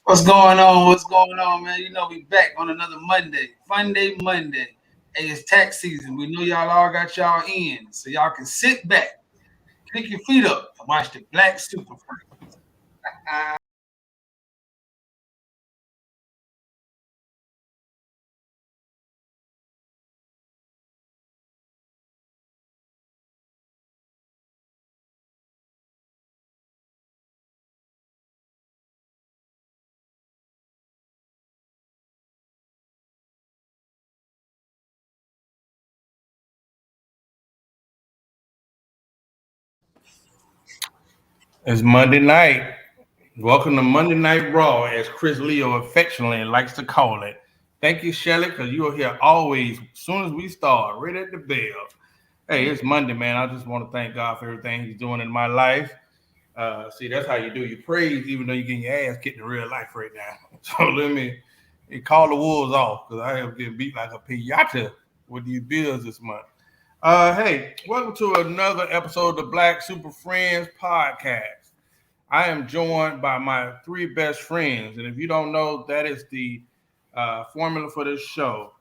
What's going on? What's going on, man? You know we back on another Monday. Fun day Monday. Hey, it's tax season. We know y'all all got y'all in. So y'all can sit back, kick your feet up, and watch the Black Super Friends. It's Monday night. Welcome to Monday Night Raw, as Chris Leo affectionately likes to call it. Thank you, Shelly, because you are here always. As soon as we start, right at the bell. Hey, it's Monday, man. I just want to thank God for everything He's doing in my life. See, that's how you do. You praise, even though you're getting your ass kicked in real life right now. So let me call the wolves off, because I am getting beat like a pinata with these bills this month. Hey, welcome to another episode of the Black Super Friends podcast. I am joined by my three best friends, and if you don't know, that is the formula for this show.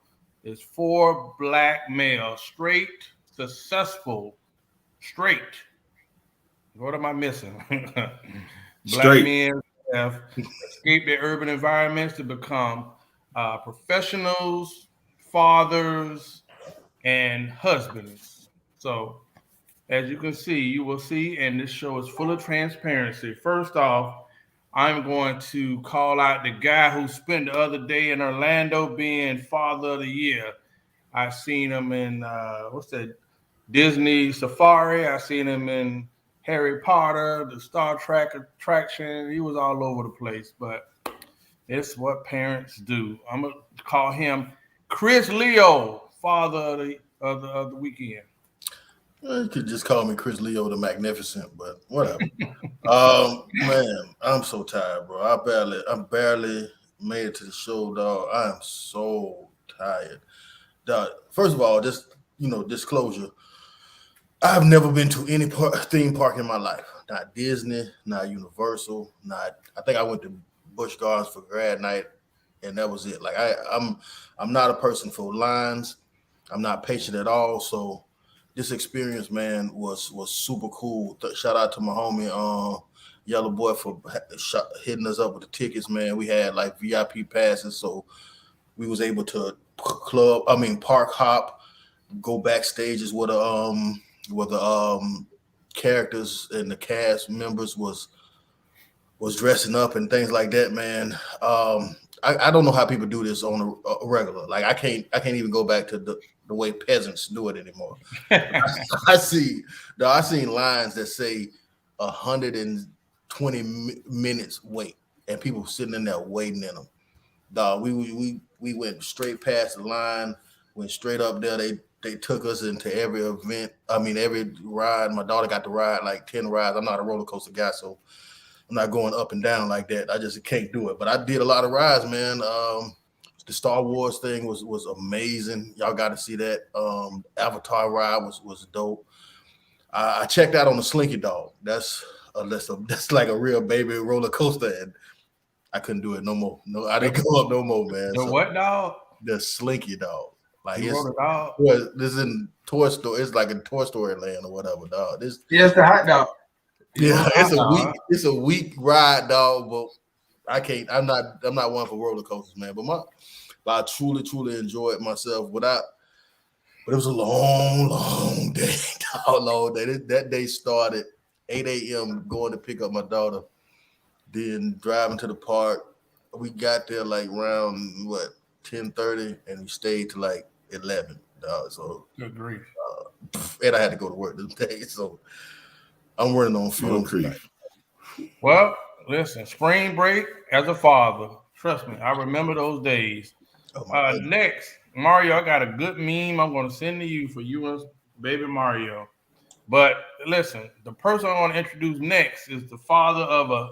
It's four black males, straight, successful, straight. What am I missing? Black Straight. men have escaped their urban environments to become professionals, fathers, and husbands. So as you can see, you will see, and this show is full of transparency. First off, I'm going to call out the guy who spent the other day in Orlando being Father of the Year. I seen him in what's that Disney Safari. I seen him in Harry Potter, the Star Trek attraction. He was all over the place, but it's what parents do. I'm gonna call him Chris Leo, Father of the weekend. You could just call me Chris Leo the Magnificent, but whatever. Man, I'm so tired, bro. I barely made it to the show, dog. I am so tired. Dog, first of all, just disclosure. I've never been to any theme park in my life. Not Disney, not Universal, not. I think I went to Busch Gardens for grad night, and that was it. Like I'm not a person for lines. I'm not patient at all. So this experience, man, was super cool. Shout out to my homie, Yellow Boy for hitting us up with the tickets, man. We had like VIP passes, so we was able to park hop, go backstages where the characters and the cast members was dressing up and things like that, man. I don't know how people do this on a regular. Like I can't even go back to the way peasants do it anymore. I see, I seen lines that say 120 minutes wait, and people sitting in there waiting in them. Dog, we went straight past the line, went straight up there. They took us into every event. I mean, every ride. My daughter got to ride like 10 rides. I'm not a roller coaster guy, so I'm not going up and down like that. I just can't do it. But I did a lot of rides, man. The Star Wars thing was amazing. Y'all got to see that. Avatar ride was dope. I checked out on the Slinky Dog. That's like a real baby roller coaster, and I couldn't do it no more. No, I didn't go up no more, man. The So what dog? the Slinky Dog, like You wrote a dog? this is in Toy Story. It's like a Toy Story land or whatever, dog. This Yeah, it's the hot dog. yeah, it's a week. It's a week ride, dog. But I can't. I'm not one for roller coasters, man. But I truly enjoyed myself. But it was a long day, dog. Long day. That day started 8 a.m. going to pick up my daughter, then driving to the park. We got there like around 10:30, and we stayed to like 11. So Good grief. and I had to go to work this day, so I'm running on fumes tonight. Well, listen, spring break as a father, trust me, I remember those days. Oh my goodness. Next, Mario, I got a good meme I'm going to send to you for you and baby Mario. But listen, the person I want to introduce next is the father of a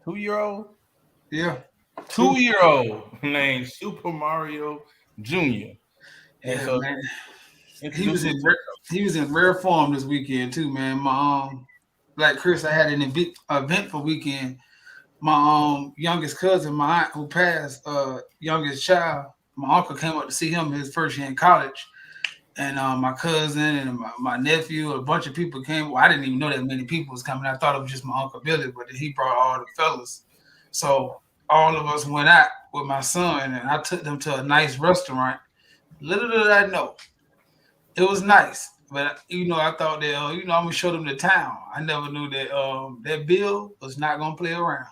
2-year-old? Yeah. 2-year-old named Super Mario Jr. And Yeah, so man. He introduce was in him. he was in rare form this weekend too, man. My like Chris, I had an eventful weekend. my youngest cousin, my aunt who passed, youngest child, my uncle came up to see him his first year in college. And my cousin and my nephew, a bunch of people came. Well, I didn't even know that many people was coming. I thought it was just my Uncle Billy, but he brought all the fellas. So all of us went out with my son, and I took them to a nice restaurant. Little did I know, it was nice. But I thought that I'm gonna show them the town. I never knew that that Bill was not gonna play around.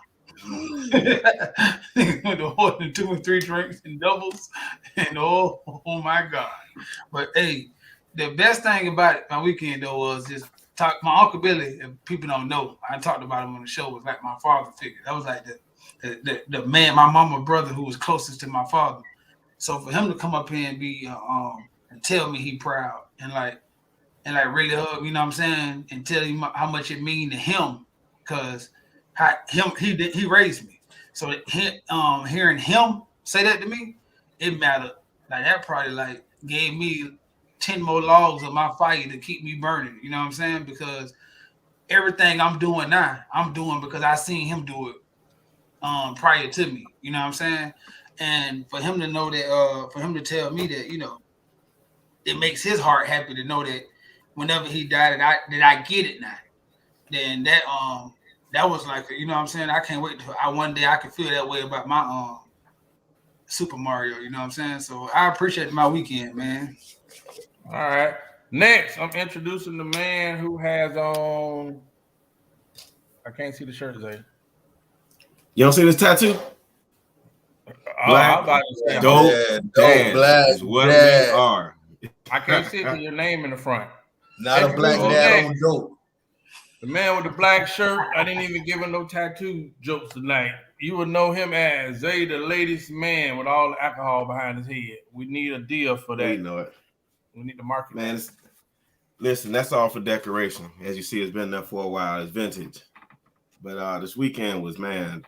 Went to order 2 or 3 drinks and doubles, and oh my god! But hey, the best thing about it, my weekend though, was just talk. My Uncle Billy, if people don't know, I talked about him on the show, was like my father figure. That was like the man, my mama brother who was closest to my father. So for him to come up here and be and tell me he proud and really hug, you know what I'm saying, and tell him how much it mean to him, because he raised me. So hearing him say that to me, it mattered. Like that probably like gave me 10 more logs of my fire to keep me burning. You know what I'm saying? Because everything I'm doing now, I'm doing because I seen him do it prior to me. You know what I'm saying? And for him to know that, for him to tell me that, it makes his heart happy to know that whenever he died, that I get it now. Then that was like, you know what I'm saying? I can't wait till one day I can feel that way about my Super Mario, you know what I'm saying? So I appreciate my weekend, man. All right. Next, I'm introducing the man who has on. I can't see the shirt, Zay. You don't see this tattoo? Black, dope, black is what we are. I can't see it because your name in the front. Not a black dad on dope. The man with the black shirt, I didn't even give him no tattoo jokes tonight. You would know him as Zay, the latest man with all the alcohol behind his head. We need a deal for that. You know it. We need to market. Man, listen, that's all for decoration. As you see, it's been there for a while. It's vintage. But this weekend was, man,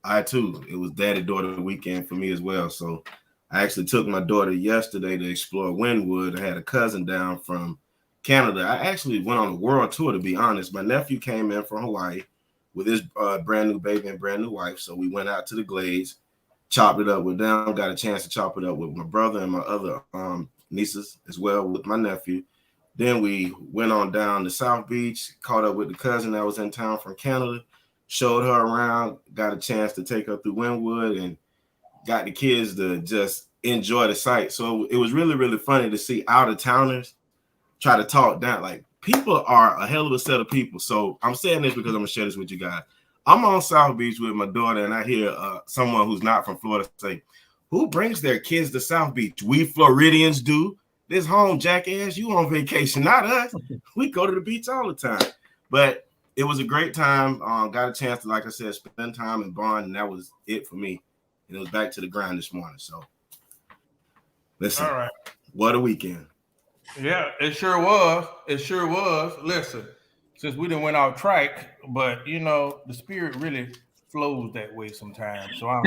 I too, it was daddy-daughter weekend for me as well. So I actually took my daughter yesterday to explore Wynwood. I had a cousin down from Canada. I actually went on a world tour, to be honest. My nephew came in from Hawaii with his brand new baby and brand new wife. So we went out to the Glades, chopped it up with them, got a chance to chop it up with my brother and my other nieces as well with my nephew. Then we went on down to South Beach, caught up with the cousin that was in town from Canada, showed her around, got a chance to take her through Wynwood, and got the kids to just enjoy the sight. So it was really, really funny to see out-of-towners try to talk down. Like, people are a hell of a set of people. So I'm saying this because I'm going to share this with you guys. I'm on South Beach with my daughter, and I hear someone who's not from Florida say, who brings their kids to South Beach? We Floridians do. This home, jackass. You on vacation, not us. We go to the beach all the time. But it was a great time. Got a chance to, like I said, spend time and bond, and that was it for me. And it was back to the grind this morning. So, listen, all right. What a weekend. Yeah, it sure was. It sure was. Listen, since we didn't went out track, but, the spirit really flows that way sometimes. So I'm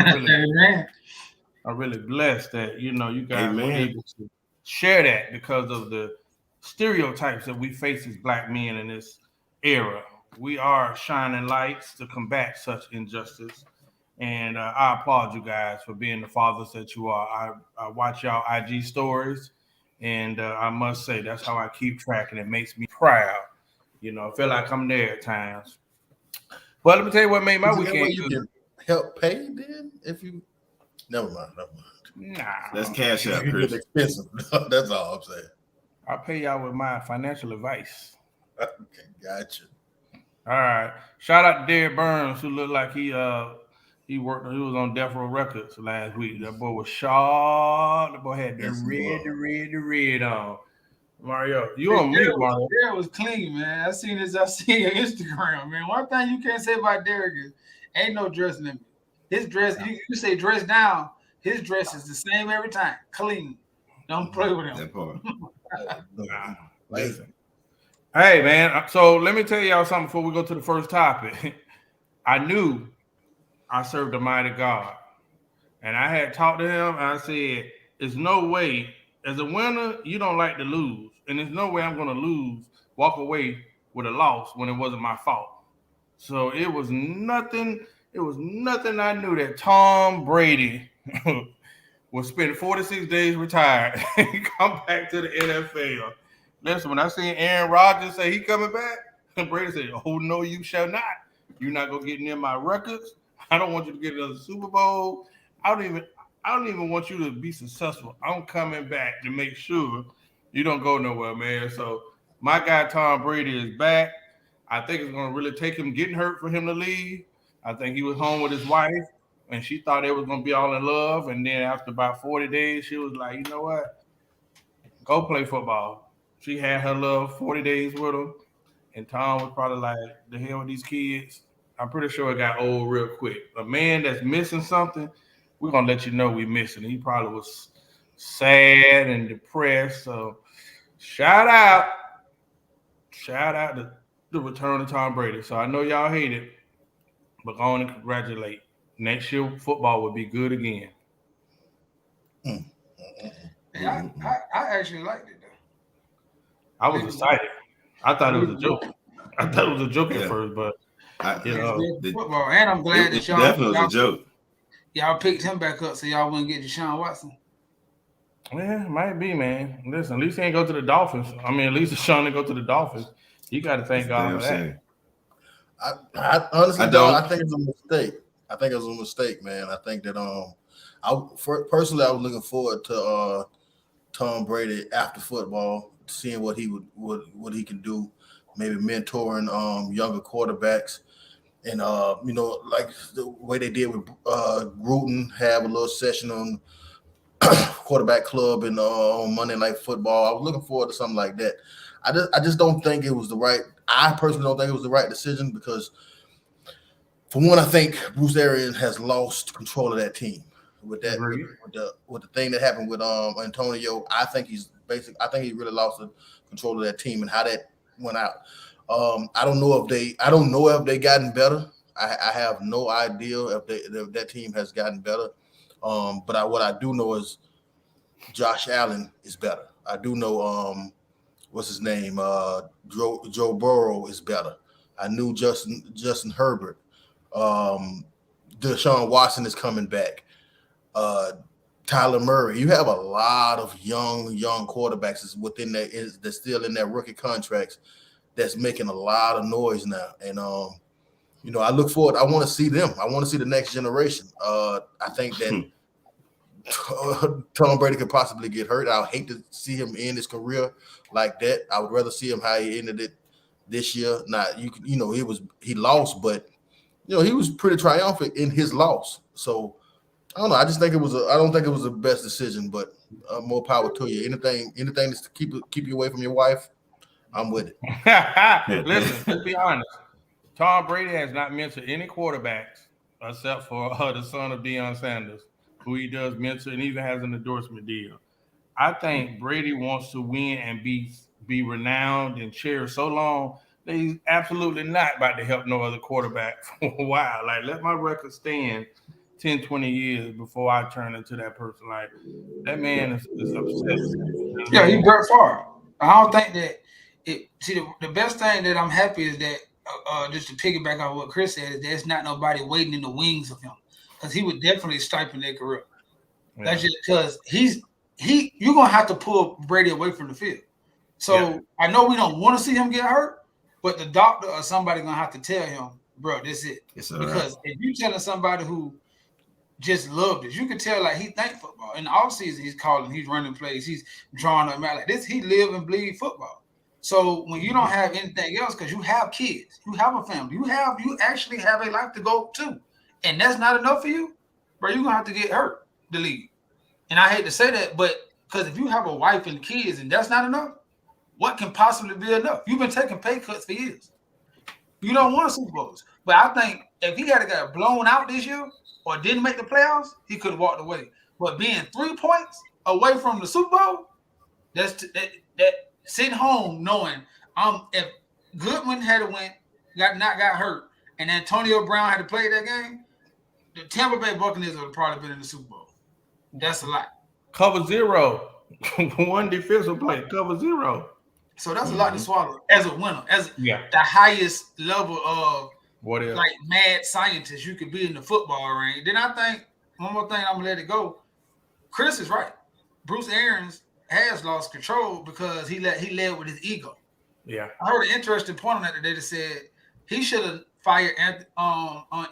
really blessed that, you guys were able to share that because of the stereotypes that we face as black men in this era. We are shining lights to combat such injustice. And I applaud you guys for being the fathers that you are. I watch y'all IG stories, and I must say that's how I keep track, and it makes me proud. I feel like I'm there at times. But let me tell you what made my weekend. You can help pay then if you. Never mind. Nah, that's cash out, Chris. It's expensive. That's all I'm saying. I'll pay y'all with my financial advice. Okay, gotcha. All right. Shout out to Derek Burns, who looked like he was on Death Row Records last week. That boy was sharp. The boy had the red on. Mario, you on mute, Mario. Derek was clean, man. I seen your Instagram, man. One thing you can't say about Derek is ain't no dress limit. His dress, you say dress down, his dress is the same every time. Clean. Don't play with him. That part. Listen. Hey, man. So let me tell y'all something before we go to the first topic. I knew I served a mighty God. And I had talked to him, and I said, there's no way, as a winner, you don't like to lose. And there's no way I'm going to walk away with a loss when it wasn't my fault. So it was nothing it was nothing I knew that Tom Brady will spend 46 days retired and come back to the NFL. Listen, when I seen Aaron Rodgers say he coming back, Brady said, "Oh no, you shall not. You're not gonna get near my records. I don't want you to get another Super Bowl. I don't even want you to be successful. I'm coming back to make sure you don't go nowhere, man." So my guy Tom Brady is back. I think it's gonna really take him getting hurt for him to leave. I think he was home with his wife, and she thought they was gonna be all in love. And then after about 40 days, she was like, "You know what? Go play football." She had her love 40 days with him, and Tom was probably like, "The hell with these kids." I'm pretty sure it got old real quick. A man that's missing something, we're gonna let you know we missing. He probably was sad and depressed. So shout out to the return of Tom Brady. So I know y'all hate it, but go on and congratulate. Next year football will be good again. Yeah, I actually liked it though. I was excited. I thought it was a joke. I thought it was a joke at first, but football. And I'm glad that y'all definitely was a joke. Y'all picked him back up so y'all wouldn't get Deshaun Watson. Yeah, might be, man. Listen, at least he ain't go to the Dolphins. I mean, at least Deshaun didn't go to the Dolphins. You got to thank God for that. I honestly don't. I think it's a mistake. I think it was a mistake, man. I think that personally I was looking forward to Tom Brady after football, seeing what he what he can do, maybe mentoring younger quarterbacks, and like the way they did with Gruden, have a little session on quarterback club and on Monday Night Football. I was looking forward to something like that. I just don't think it was the right. I personally don't think it was the right decision because, for one, I think Bruce Arians has lost control of that team with that with the thing that happened with Antonio. I think he really lost the control of that team and how that went out. I don't know if they gotten better. I have no idea if that team has gotten better. But what I do know is Josh Allen is better. I do know what's his name? Joe Burrow is better. I knew Justin Herbert. Deshaun Watson is coming back. Tyler Murray. You have a lot of young quarterbacks that's still in their rookie contracts that's making a lot of noise now. And I look forward. I want to see them. I want to see the next generation. I think that Tom Brady could possibly get hurt. I would hate to see him end his career like that. I would rather see him how he ended it this year. He lost, but he was pretty triumphant in his loss. So I don't know. I just think I don't think it was the best decision, but more power to you. Anything to keep you away from your wife, I'm with it. Listen, let's be honest. Tom Brady has not mentored any quarterbacks except for the son of Deion Sanders, who he does mentor and even has an endorsement deal. I think Brady wants to win and be renowned and cherished so long that he's absolutely not about to help no other quarterback for a while. Like, let my record stand 10, 20 years before I turn into that person. Like, that man is upset. Yeah, he Brett Favre. I don't think that the best thing that I'm happy is that just to piggyback on what Chris said, is there's not nobody waiting in the wings of him. Because he would definitely stifle their career. Yeah. That's just because you're gonna have to pull Brady away from the field. So I know we don't want to see him get hurt, but the doctor or somebody gonna have to tell him, bro, this is it. Because if you telling somebody who just loved it, you can tell like he think football. In the offseason, he's calling, he's running plays, he's drawing them out like this. He live and bleed football. So when you don't have anything else, because you have kids, you have a family, you actually have a life to go to. And that's not enough for you, bro, you're going to have to get hurt to leave. And I hate to say that, but because if you have a wife and kids and that's not enough, what can possibly be enough? You've been taking pay cuts for years. You don't want Super Bowls. But I think if he had got blown out this year or didn't make the playoffs, he could have walked away. But being 3 points away from the Super Bowl, that sitting home knowing if Goodwin had not got hurt and Antonio Brown had to play that game, the Tampa Bay Buccaneers would have probably been in the Super Bowl. That's a lot. Cover zero. One defensive play, cover zero. So that's a lot to swallow as a winner, as the highest level of What else? like mad scientist you could be in the football range. Then I think one more thing, I'm gonna let it go. Chris is right. Bruce Arians has lost control because he led with his ego. Yeah. I heard an interesting point on that today that said he should have fired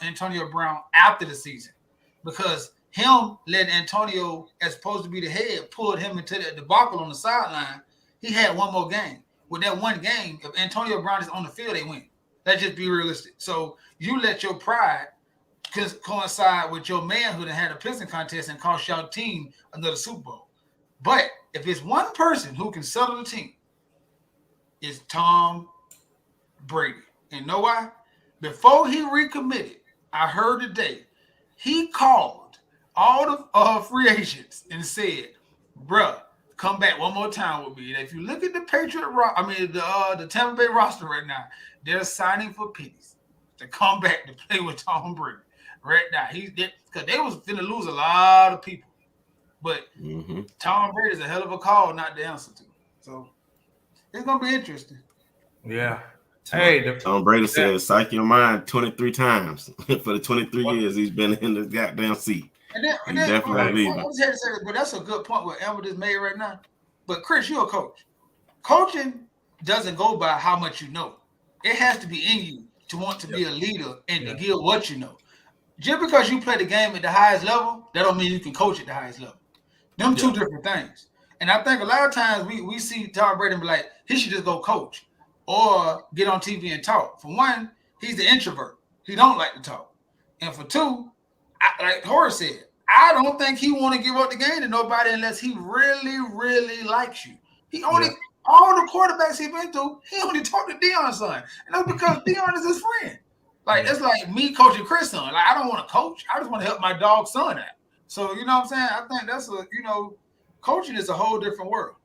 Antonio Brown after the season because him letting Antonio, as supposed to be the head, pulled him into the debacle on the sideline. He had one more game. With that one game, if Antonio Brown is on the field, they win. Let's just be realistic. So you let your pride coincide with your manhood and had a pissing contest and cost your team another Super Bowl. But if it's one person who can settle the team, it's Tom Brady. And know why? Before he recommitted, I heard today, he called all the free agents and said, bruh, come back one more time with me. And if you look at the the Tampa Bay roster right now, they're signing for pennies to come back to play with Tom Brady. Right now, because they was going to lose a lot of people. But Tom Brady is a hell of a call not to answer to. So it's going to be interesting. Yeah. Tom Brady said, "Psych your mind 23 times for the 23 years he's been in the goddamn seat." And then, definitely leaving. But that's a good point what Amber just made right now. But Chris, you're a coach. Coaching doesn't go by how much you know. It has to be in you to want to be a leader and to give what you know. Just because you play the game at the highest level, that don't mean you can coach at the highest level. Them two different things. And I think a lot of times we see Tom Brady and be like, he should just go coach or get on TV and talk. For one, he's the introvert. He don't like to talk. And for two, like Horace said, I don't think he want to give up the game to nobody unless he really, really likes you. He only all the quarterbacks he's been through, he only talked to Deion's son. And that's because Deion is his friend. Like, it's like me coaching Chris' son. Like, I don't want to coach. I just want to help my dog's son out. So, you know what I'm saying? I think that's coaching is a whole different world.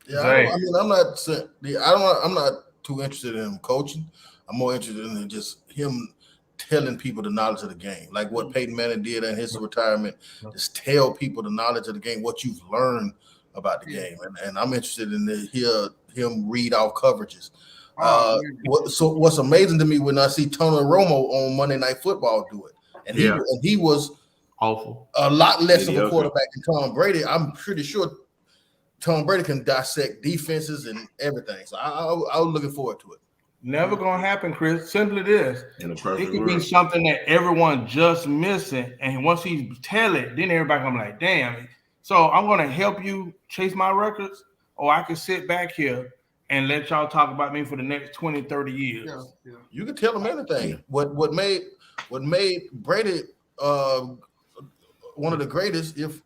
Yeah. I'm not too interested in him coaching. I'm more interested in just him telling people the knowledge of the game. Like what Peyton Manning did in his retirement. Just tell people the knowledge of the game, what you've learned about the game. And I'm interested in to hear him read off coverages. What's amazing to me when I see Tony Romo on Monday Night Football do it, and he was awful, a lot less of a quarterback than Tom Brady. I'm pretty sure Tom Brady can dissect defenses and everything. So I was looking forward to it. Never gonna happen, Chris. Simply this: it could be something that everyone just missing, and once he tell it, then everybody gonna be like, "Damn!" So I'm gonna help you chase my records, or I can sit back here and let y'all talk about me for the next 20, 30 years. Yeah. You can tell them anything. What made Brady one of the greatest, if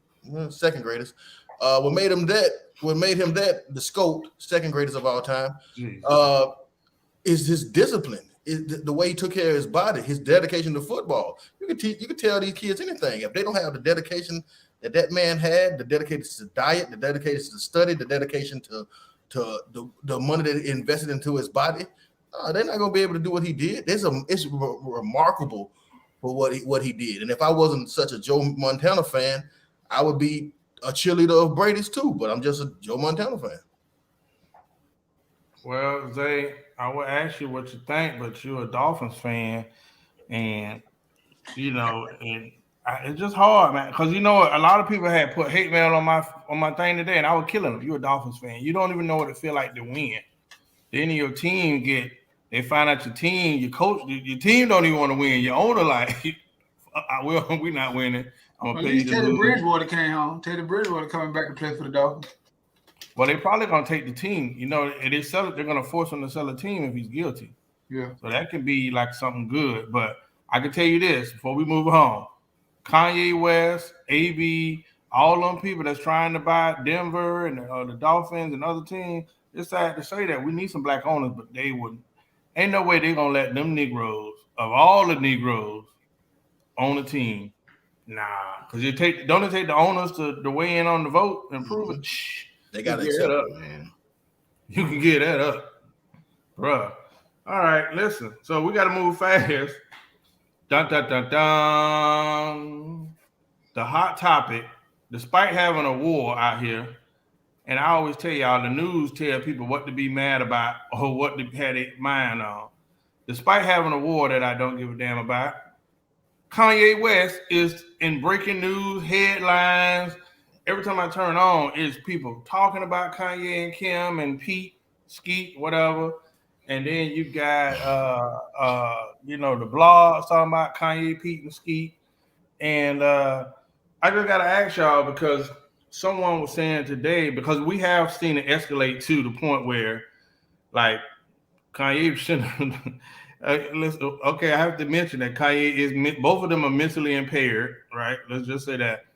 second greatest, what made him that the GOAT, second greatest of all time, is his discipline, is the way he took care of his body, his dedication to football. You can tell these kids anything. If they don't have the dedication that man had, the dedication to diet, the dedication to study, the dedication to the money that he invested into his body, they're not going to be able to do what he did. It's remarkable for what he did. And if I wasn't such a Joe Montana fan, I would be a cheerleader of Brady's too. But I'm just a Joe Montana fan. Well, Zay, I would ask you what you think, but you're a Dolphins fan, and it's just hard, man. Because a lot of people had put hate mail on my thing today, and I was killing them. You're a Dolphins fan. You don't even know what it feel like to win. Then your team they find out your team, your coach, your team don't even want to win. Your owner like, we're not winning. I'm gonna play you. Teddy Bridgewater came home. Teddy Bridgewater coming back to play for the Dolphins. Well, they're probably gonna take the team. They're gonna force him to sell a team if he's guilty. Yeah. So that could be like something good. But I can tell you this before we move on. Kanye West, AB, all them people that's trying to buy Denver and the Dolphins and other teams, it's sad to say that we need some black owners, but they wouldn't. Ain't no way they're going to let them Negroes, of all the Negroes, own a team. Nah, because don't it take the owners to weigh in on the vote and prove it? Shh, they got to accept it, man. You can get that up, bruh. All right, listen. So we got to move fast. Dun, dun, dun, dun. The hot topic, despite having a war out here, and I always tell y'all, the news tell people what to be mad about or what to have their mind on. despite having a war that I don't give a damn about, Kanye West is in breaking news, headlines. Every time I turn on, is people talking about Kanye and Kim and Pete, Skeet, whatever. And then you got the blogs talking about Kanye, Pete, and Skeet. And I just gotta ask y'all because someone was saying today, because we have seen it escalate to the point where like Kanye shouldn't. Listen, okay, I have to mention that Kanye is both of them are mentally impaired, right? Let's just say that.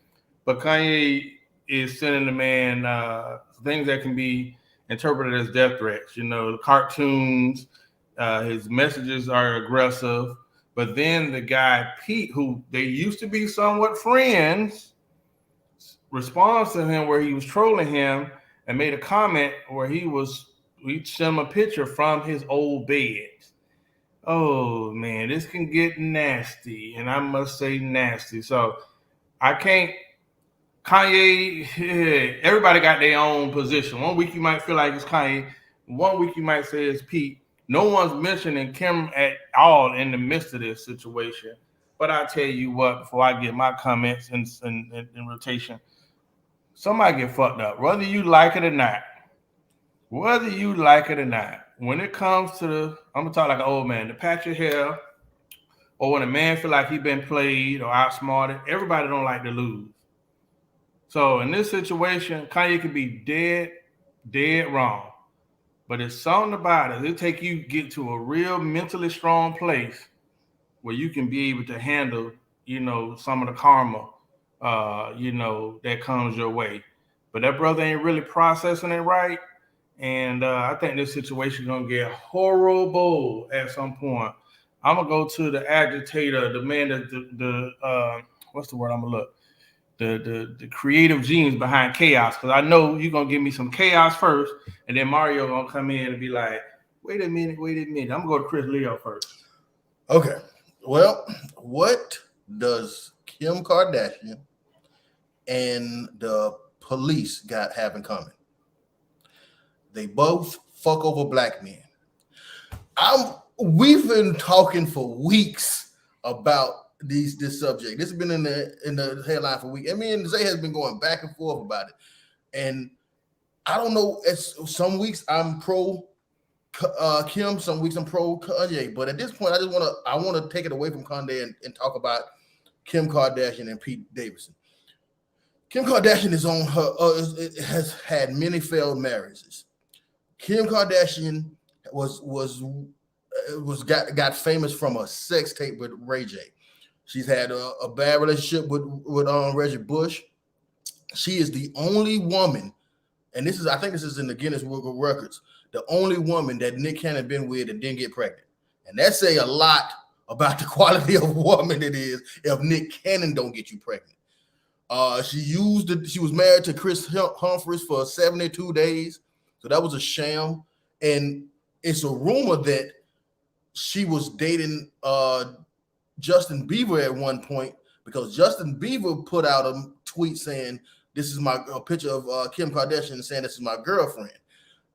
But Kanye is sending the man things that can be interpreted as death threats. You know, the cartoons, his messages are aggressive. But then the guy Pete, who they used to be somewhat friends, responds to him where he was trolling him and made a comment where we sent him a picture from his old bed. Oh man, this can get nasty, and I must say nasty. So I can't. Kanye, everybody got their own position. One week you might feel like it's Kanye. One week you might say it's Pete. No one's mentioning Kim at all in the midst of this situation. But I tell you what, before I get my comments in rotation, somebody get fucked up, whether you like it or not. Whether you like it or not. When it comes to I'm gonna talk like an old man, to patch your hair, or when a man feel like he been played or outsmarted, everybody don't like to lose. So in this situation, Kanye could be dead wrong. But it's something about it. It'll take you get to a real mentally strong place where you can be able to handle, some of the karma, that comes your way. But that brother ain't really processing it right. And I think this situation is going to get horrible at some point. I'm going to go to the agitator, the man that what's the word I'm going to look? The creative genius behind chaos. Because I know you're going to give me some chaos first. And then Mario going to come in and be like, wait a minute. I'm going to go to Chris Leo first. Okay. Well, what does Kim Kardashian and the police have in common? They both fuck over black men. We've been talking for weeks about this subject. This has been in the headline for weeks. And me and Zay has been going back and forth about it. And I don't know. Some weeks I'm pro Kim, some weeks I'm pro Kanye. But at this point, I want to take it away from Kanye and talk about Kim Kardashian and Pete Davidson. Kim Kardashian is on her has had many failed marriages. Kim Kardashian got famous from a sex tape with Ray J. She's had a bad relationship with Reggie Bush. She is the only woman, and I think this is in the Guinness World Records, the only woman that Nick Cannon been with and didn't get pregnant. And that say a lot about the quality of woman it is if Nick Cannon don't get you pregnant. She was married to Chris Humphries for 72 days. So that was a sham. And it's a rumor that she was dating Justin Bieber at one point because Justin Bieber put out a tweet saying, this is a picture of Kim Kardashian saying this is my girlfriend.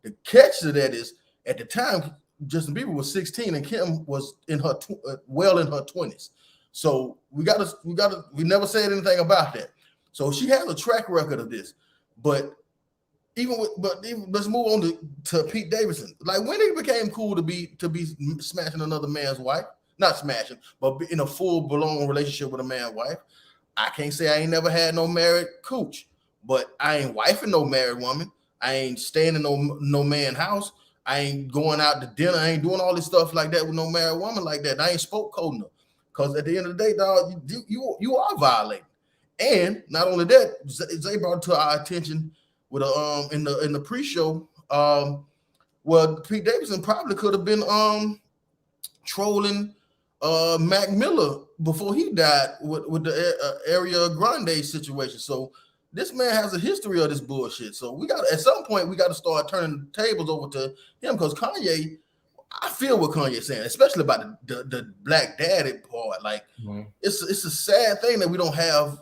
The catch to that is at the time, Justin Bieber was 16 and Kim was in her in her 20s. So we never said anything about that. So she has a track record of this. But let's move on to Pete Davidson. Like when it became cool to be smashing another man's wife, not smashing, but in a full-blown relationship with a man's wife. I can't say I ain't never had no married cooch, but I ain't wifing no married woman. I ain't staying in no man's house. I ain't going out to dinner. I ain't doing all this stuff like that with no married woman like that. I ain't spoke coding her. Because at the end of the day, dog, you are violating. And not only that, Zay brought it to our attention with in the pre-show. Well, Pete Davidson probably could have been trolling Mac Miller before he died with the Ariana Grande situation. So this man has a history of this bullshit. So at some point we got to start turning the tables over to him because Kanye, I feel what Kanye's saying, especially about the black daddy part. Like it's a sad thing that we don't have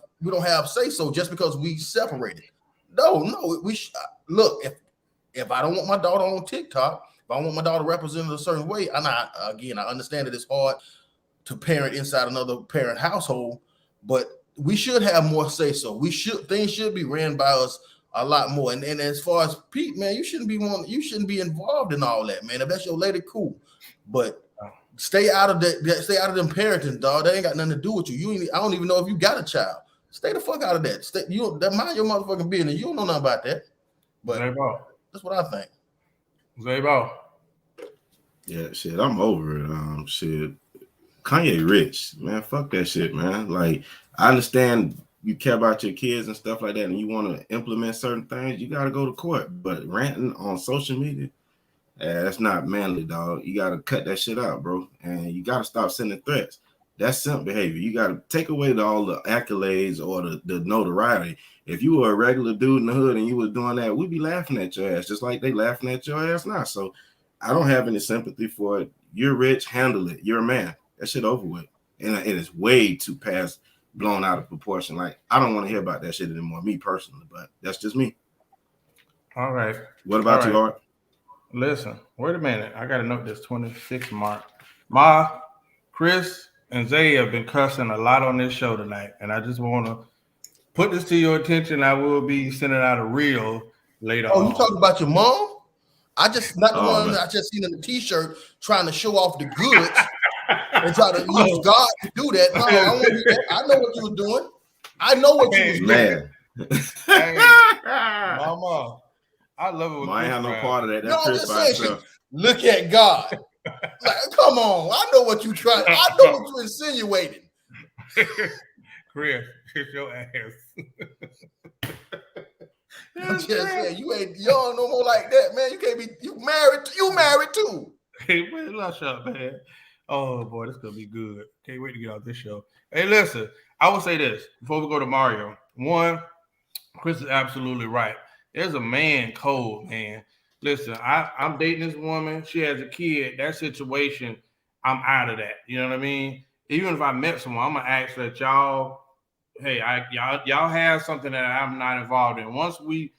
say so just because we separated. No, we look. If I don't want my daughter on TikTok, If I want my daughter represented a certain way, and I understand that it's hard to parent inside another parent household, but we should have more say so. Things should be ran by us a lot more. And as far as Pete, man, you shouldn't be involved in all that, man. If that's your lady, cool. But stay out of stay out of them parenting, dog. That ain't got nothing to do with you. I don't even know if you got a child. Stay the fuck out of that. Mind your motherfucking business. You don't know nothing about that. But that's what I think. Zaybo. Yeah, shit, I'm over it. Shit. Kanye rich, man. Fuck that shit, man. Like, I understand you care about your kids and stuff like that, and you want to implement certain things, you got to go to court. But ranting on social media, that's not manly, dog. You got to cut that shit out, bro. And you got to stop sending threats. That's simp behavior. You got to take away all the accolades or the notoriety. If you were a regular dude in the hood and you was doing that, we'd be laughing at your ass, just like they laughing at your ass now. So I don't have any sympathy for it. You're rich, handle it. You're a man. That shit over with. And it is way too past blown out of proportion. Like, I don't want to hear about that shit anymore, me personally, but that's just me. All right. What about you, Art? Listen, wait a minute. I got to note this 26 mark. Ma, Chris, and Zay have been cussing a lot on this show tonight, and I just want to put this to your attention. I will be sending out a reel later on. You talking about your mom? I just not the one man. I just seen in the t-shirt trying to show off the goods and try to use God to do that. No, I know what you were doing. I know what you was doing. Hey, Mama, I love it. I ain't have no part of that. That's Chris by himself. Look at God. Like, come on. I know what you tried. I know what you insinuating. Chris, kiss your ass. I'm just saying, you ain't young no more like that, man. You can't be. You married too. Hey, man, let's shut up, man. Oh boy, this gonna be good. Can't wait to get off this show. Hey, listen, I will say this before we go to Mario. One, Chris is absolutely right. There's a man code, man. Listen, I'm dating this woman. She has a kid. That situation, I'm out of that. You know what I mean? Even if I met someone, I'm gonna ask that y'all, hey, y'all have something that I'm not involved in. Once we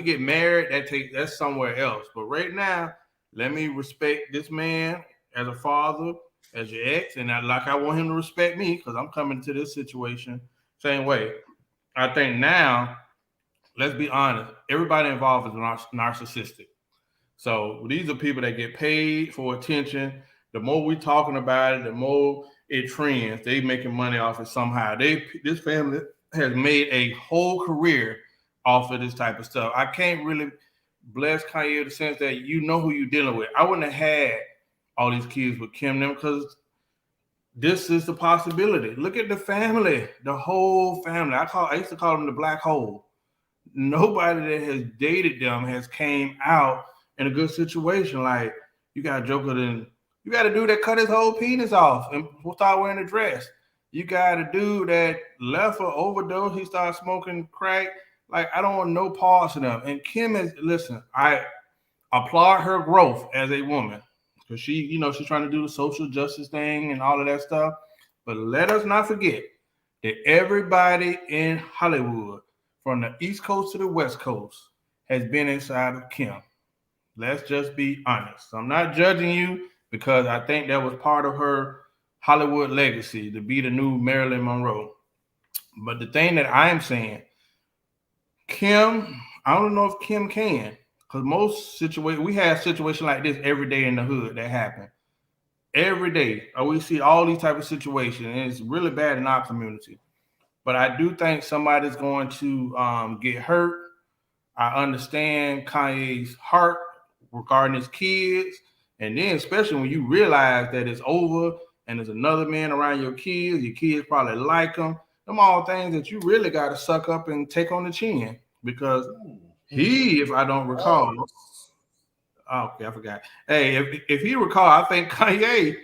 get married, that's somewhere else. But right now, let me respect this man as a father, as your ex, and I want him to respect me because I'm coming to this situation same way. I think now, let's be honest, everybody involved is narcissistic. So these are people that get paid for attention. The more we talking about it, the more it trends. They making money off it somehow. This family has made a whole career off of this type of stuff. I can't really bless Kanye in the sense that you know who you're dealing with. I wouldn't have had all these kids with Kim them because this is the possibility. Look at the family, the whole family. I used to call them the black hole. Nobody that has dated them has came out in a good situation. Like, you got a joker, then you got a dude that cut his whole penis off and start wearing a dress. You got a dude that left for overdose. He started smoking crack. Like, I don't want no parts of them. And Kim I applaud her growth as a woman because she's trying to do the social justice thing and all of that stuff. But let us not forget that everybody in Hollywood, from the East Coast to the West Coast, has been inside of Kim. Let's just be honest. I'm not judging you because I think that was part of her Hollywood legacy to be the new Marilyn Monroe. But the thing that I'm saying, Kim, I don't know if Kim can, because most situations, we have situations like this every day in the hood that happen. Every day, we see all these type of situations, and it's really bad in our community. But I do think somebody's going to get hurt. I understand Kanye's heart regarding his kids. And then especially when you realize that it's over and there's another man around your kids probably like them. Them all things that you really got to suck up and take on the chin. Because if I don't recall, okay, I forgot. Hey, if he recall, I think Kanye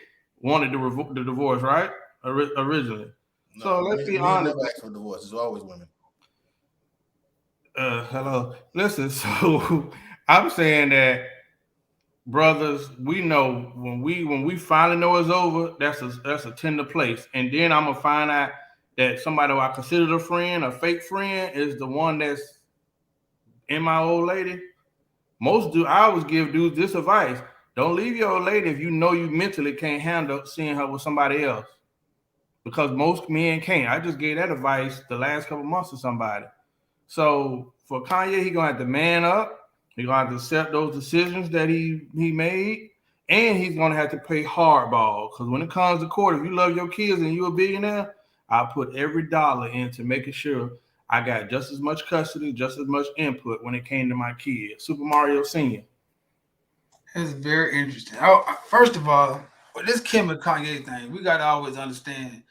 wanted the divorce, right? Originally. No, so let's be honest. Never ask for divorce. It's always women. Hello. Listen, so I'm saying that, brothers, we know when we finally know it's over, that's a tender place. And then I'm gonna find out that somebody who I consider a friend, a fake friend, is the one that's in my old lady. I always give dudes this advice: Don't leave your old lady if you know you mentally can't handle seeing her with somebody else. Because most men can't. I just gave that advice the last couple months to somebody. So for Kanye, he's gonna have to man up. He's gonna have to accept those decisions that he made, and he's gonna have to pay hardball. Because when it comes to court, if you love your kids and you're a billionaire, I put every dollar into making sure I got just as much custody, just as much input when it came to my kids. Super Mario Sr. That's very interesting. First of all, with this Kim and Kanye thing, we gotta always understand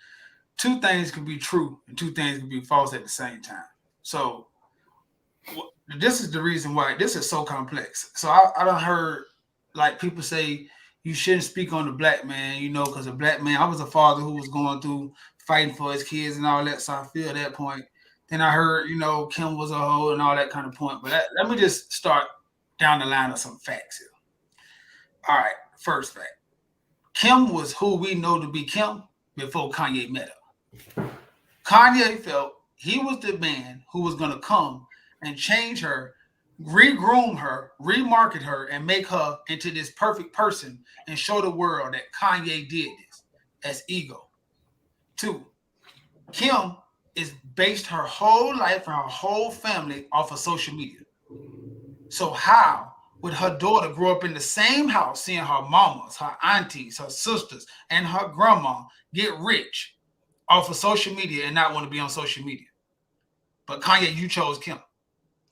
two things can be true and two things can be false at the same time. So this is the reason why this is so complex. So I done heard like people say you shouldn't speak on the black man, because a black man, I was a father who was going through fighting for his kids and all that. So I feel that point. Then I heard, Kim was a hoe and all that kind of point. But let me just start down the line of some facts here. All right, first fact. Kim was who we know to be Kim before Kanye met her. Kanye felt he was the man who was going to come and change her, re-groom her, remarket her, and make her into this perfect person and show the world that Kanye did this as ego. 2, Kim is based her whole life and her whole family off of social media. So how would her daughter grow up in the same house, seeing her mamas, her aunties, her sisters, and her grandma get rich off of social media and not want to be on social media? But Kanye, you chose Kim.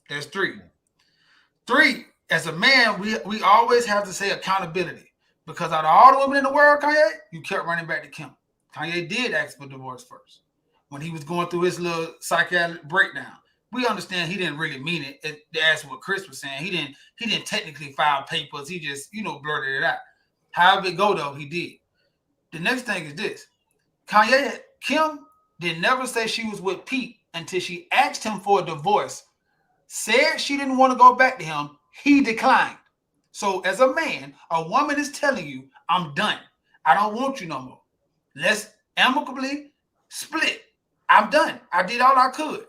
That's 3. 3, as a man, we always have to say accountability. Because out of all the women in the world, Kanye, you kept running back to Kim. Kanye did ask for divorce first. When he was going through his little psychiatric breakdown. We understand he didn't really mean it. That's what Chris was saying. He didn't technically file papers. He just, blurted it out. However it go, though, he did. The next thing is this. Kim did never say she was with Pete until she asked him for a divorce. Said she didn't want to go back to him. He declined. So as a man, a woman is telling you, I'm done. I don't want you no more. Let's amicably split. I'm done. I did all I could.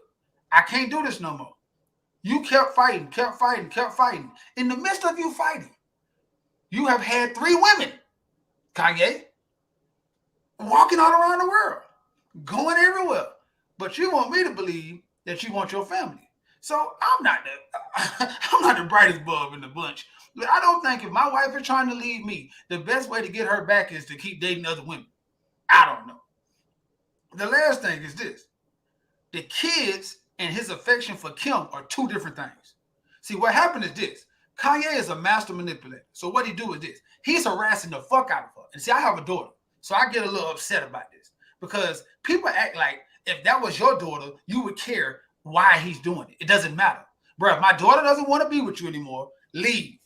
I can't do this no more. You kept fighting. In the midst of you fighting, you have had 3 women, Kanye, walking all around the world, going everywhere. But you want me to believe that you want your family. So I'm not the brightest bulb in the bunch. I don't think if my wife is trying to leave me, the best way to get her back is to keep dating other women. I don't know. The last thing is this. The kids and his affection for Kim are 2 different things. See, what happened is this. Kanye is a master manipulator. So what he do is this. He's harassing the fuck out of her. And see, I have a daughter. So I get a little upset about this. Because people act like if that was your daughter, you would care why he's doing it. It doesn't matter. Bro, if my daughter doesn't want to be with you anymore, leave.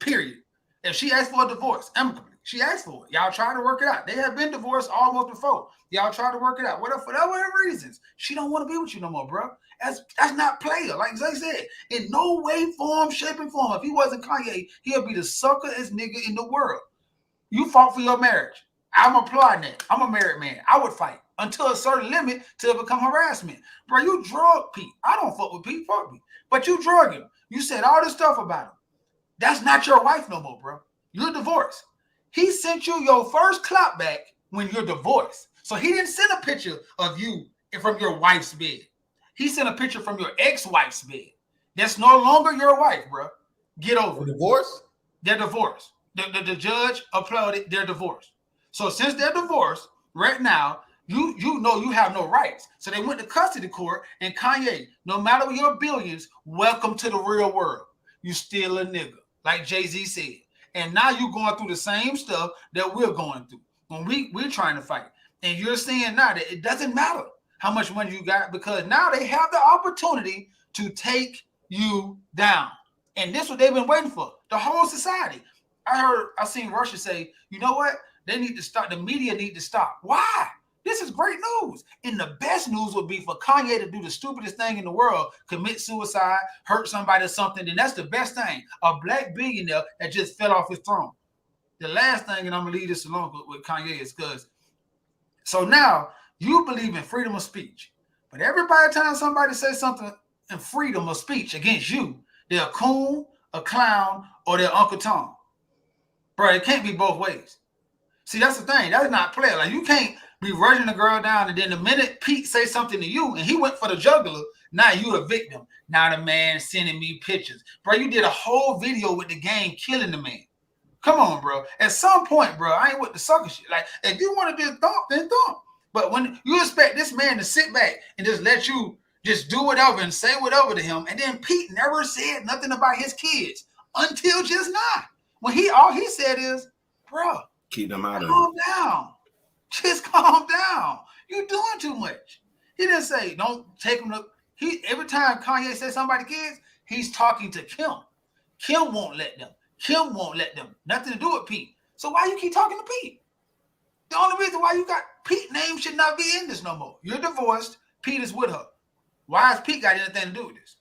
Period. If she asks for a divorce, amicably, she asked for it. Y'all try to work it out. They have been divorced almost before. Y'all try to work it out. For whatever reasons, she don't want to be with you no more, bro. That's not player. Like Zay said, in no way, form, shape, and form. If he wasn't Kanye, he'll be the suckerest nigga in the world. You fought for your marriage. I'm applauding that. I'm a married man. I would fight until a certain limit till it become harassment. Bro, you drug Pete. I don't fuck with Pete. Fuck me. But you drug him. You said all this stuff about him. That's not your wife no more, bro. You're divorced. He sent you your first clap back when you're divorced. So he didn't send a picture of you from your wife's bed. He sent a picture from your ex-wife's bed. That's no longer your wife, bro. Get over it. Divorce? They're divorced. The judge applauded their divorce. So since they're divorced, right now, you know you have no rights. So they went to custody court, and Kanye, no matter your billions, welcome to the real world. You still a nigga, like Jay-Z said. And now you're going through the same stuff that we're going through when we're trying to fight. And you're saying now that it doesn't matter how much money you got because now they have the opportunity to take you down. And this is what they've been waiting for, the whole society. I seen Russia say, you know what? They need to stop. The media need to stop. Why? This is great news. And the best news would be for Kanye to do the stupidest thing in the world, commit suicide, hurt somebody or something. Then that's the best thing. A black billionaire that just fell off his throne. The last thing, and I'm going to leave this alone with Kanye, is because so now you believe in freedom of speech. But every time somebody says something in freedom of speech against you, they're a coon, a clown, or they're Uncle Tom. Bro, it can't be both ways. See, that's the thing. That's not player. Like, you can't be rushing the girl down, and then the minute Pete say something to you, and he went for the jugular, now you the victim. Now the man sending me pictures. Bro, you did a whole video with the gang killing the man. Come on, bro. At some point, bro, I ain't with the sucker shit. Like, if you want to just thump, then thump. But when you expect this man to sit back and just let you just do whatever and say whatever to him, and then Pete never said nothing about his kids until just now. When all he said is, bro, keep them out of it. Calm down. Just calm down. You're doing too much. He didn't say, don't take him to. Every time Kanye says somebody kids, he's talking to Kim. Kim won't let them. Kim won't let them. Nothing to do with Pete. So why you keep talking to Pete? The only reason why you got Pete's name should not be in this no more. You're divorced. Pete is with her. Why has Pete got anything to do with this?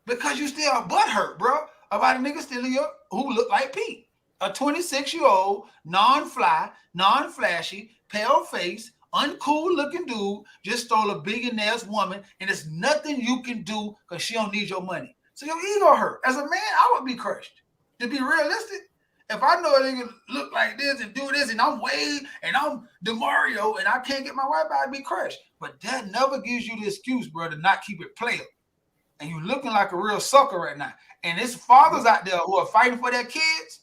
Because you still butthurt, bro, about a nigga stealing who look like Pete. A 26-year-old, non-fly, non-flashy, pale face, uncool looking dude just stole a billionaire's woman, and there's nothing you can do because she don't need your money. So your ego hurt. As a man, I would be crushed. To be realistic, if I know a nigga look like this and do this, and I'm Wade and I'm DeMario and I can't get my wife back, I'd be crushed. But that never gives you the excuse, bro, to not keep it player. And you looking like a real sucker right now. And there's fathers out there who are fighting for their kids,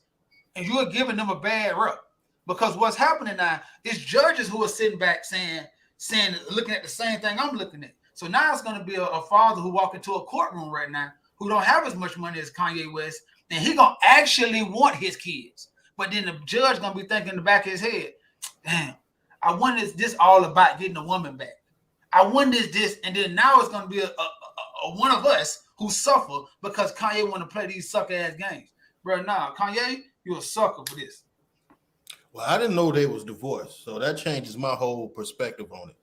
and you are giving them a bad rep. Because what's happening now is judges who are sitting back saying, looking at the same thing I'm looking at. So now it's going to be a father who walk into a courtroom right now who don't have as much money as Kanye West, and he going to actually want his kids. But then the judge going to be thinking in the back of his head, damn, I wonder is this all about getting a woman back? I wonder is this, and then now it's going to be a one of us who suffer because Kanye want to play these sucker-ass games. Bro, nah, Kanye, you're a sucker for this. Well, I didn't know they was divorced, so that changes my whole perspective on it.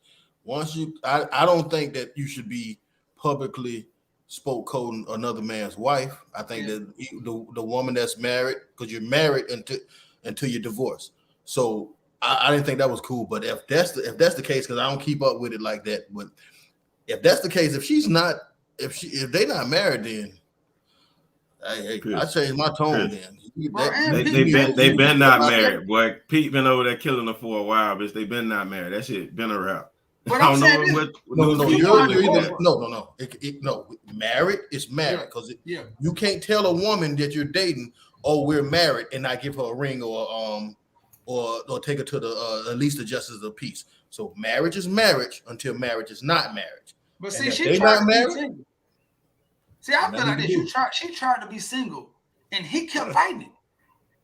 I don't think that you should be publicly spoke coding another man's wife. I think that the woman that's married, because you're married until you're divorced. So I didn't think that was cool. But if that's the case, because I don't keep up with it like that. But if that's the case, if they're not married, then I changed my tone. Then they've been not married, boy. Pete been over there killing her for a while, bitch. They been not married. That shit been a wrap. But I'm saying no. Married is married because you can't tell a woman that you're dating, oh, we're married, and not give her a ring or take her to the at least the justice of the peace. So marriage is marriage until marriage is not marriage. But see, she tried to be single. See, I feel like this. She tried to be single, and he kept fighting it.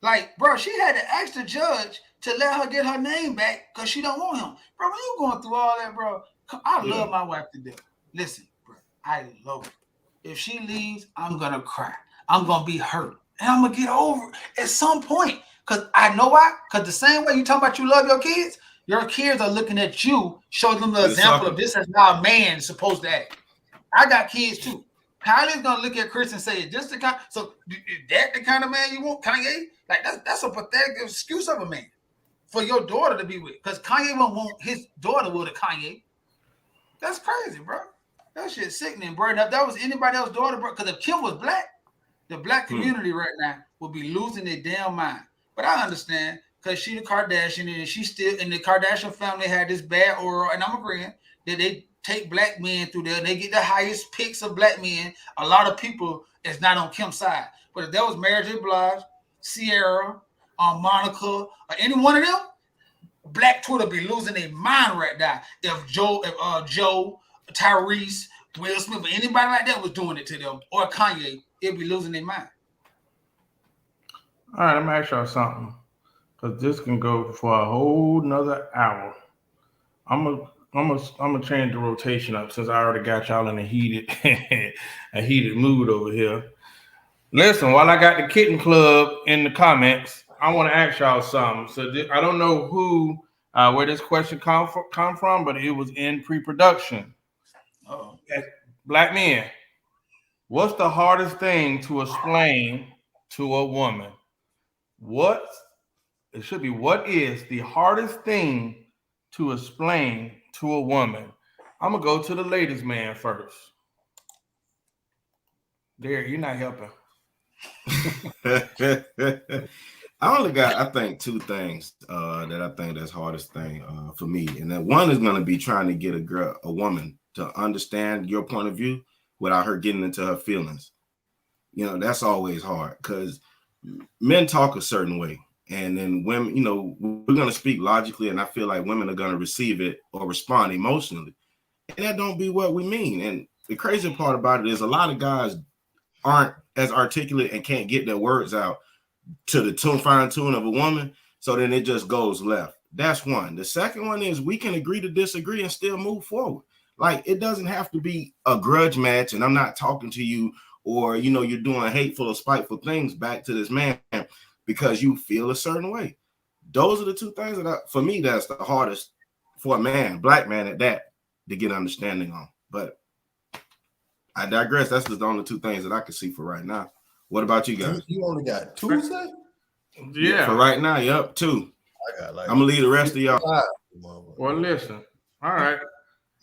Like, bro, she had to ask the judge to let her get her name back because she don't want him. Bro, when you going through all that, bro, I love my wife to death. Listen, bro, I love her. If she leaves, I'm going to cry. I'm going to be hurt. And I'm going to get over it at some point. Because I know why. Because the same way you talk about you love your kids are looking at you, show them the example of this is how a man is supposed to act. I got kids too. Kylie's gonna look at Chris and say, "Is this the kind? So is that the kind of man you want, Kanye? Like that's a pathetic excuse of a man for your daughter to be with. Because Kanye won't want his daughter with a Kanye. That's crazy, bro. That shit sickening, bro. And if that was anybody else's daughter, bro, because if Kim was black, the black community right now would be losing their damn mind. But I understand because she the Kardashian and she still in the Kardashian family had this bad aura, and I'm agreeing that they take black men through there and they get the highest picks of black men. A lot of people is not on Kim's side. But if that was Mary J. Blige, Sierra, Monica, or any one of them, black Twitter be losing their mind right now. If Joe, Tyrese, Will Smith, or anybody like that was doing it to them, or Kanye, it'd be losing their mind. All right, let me ask y'all something. Because this can go for a whole nother hour. I'm gonna change the rotation up since I already got y'all in a heated mood over here. Listen, while I got the Kitten Club in the comments, I want to ask y'all something. So I don't know who where this question come from, but it was in pre-production. Black men, what's the hardest thing to explain to a woman? What is the hardest thing to explain to a woman? I'm gonna go to the ladies' man first. There, you're not helping. I only got, I think, two things that I think that's hardest thing for me, and that one is going to be trying to get a woman to understand your point of view without her getting into her feelings. You know, that's always hard because men talk a certain way, and then women, you know, we're going to speak logically, and I feel like women are going to receive it or respond emotionally, and that don't be what we mean. And the crazy part about it is a lot of guys aren't as articulate and can't get their words out to the fine tune of a woman, so then it just goes left. That's one. The second one is we can agree to disagree and still move forward. Like, it doesn't have to be a grudge match and I'm not talking to you, or you know, you're doing hateful or spiteful things back to this man because you feel a certain way. Those are the two things that for me, that's the hardest for a man, black man at that, to get understanding on. But I digress. That's just the only two things that I can see for right now. What about you guys? You only got two, say? Yeah. For right now, yep, two. I got like I'm gonna leave the rest of y'all. Well, listen. All right.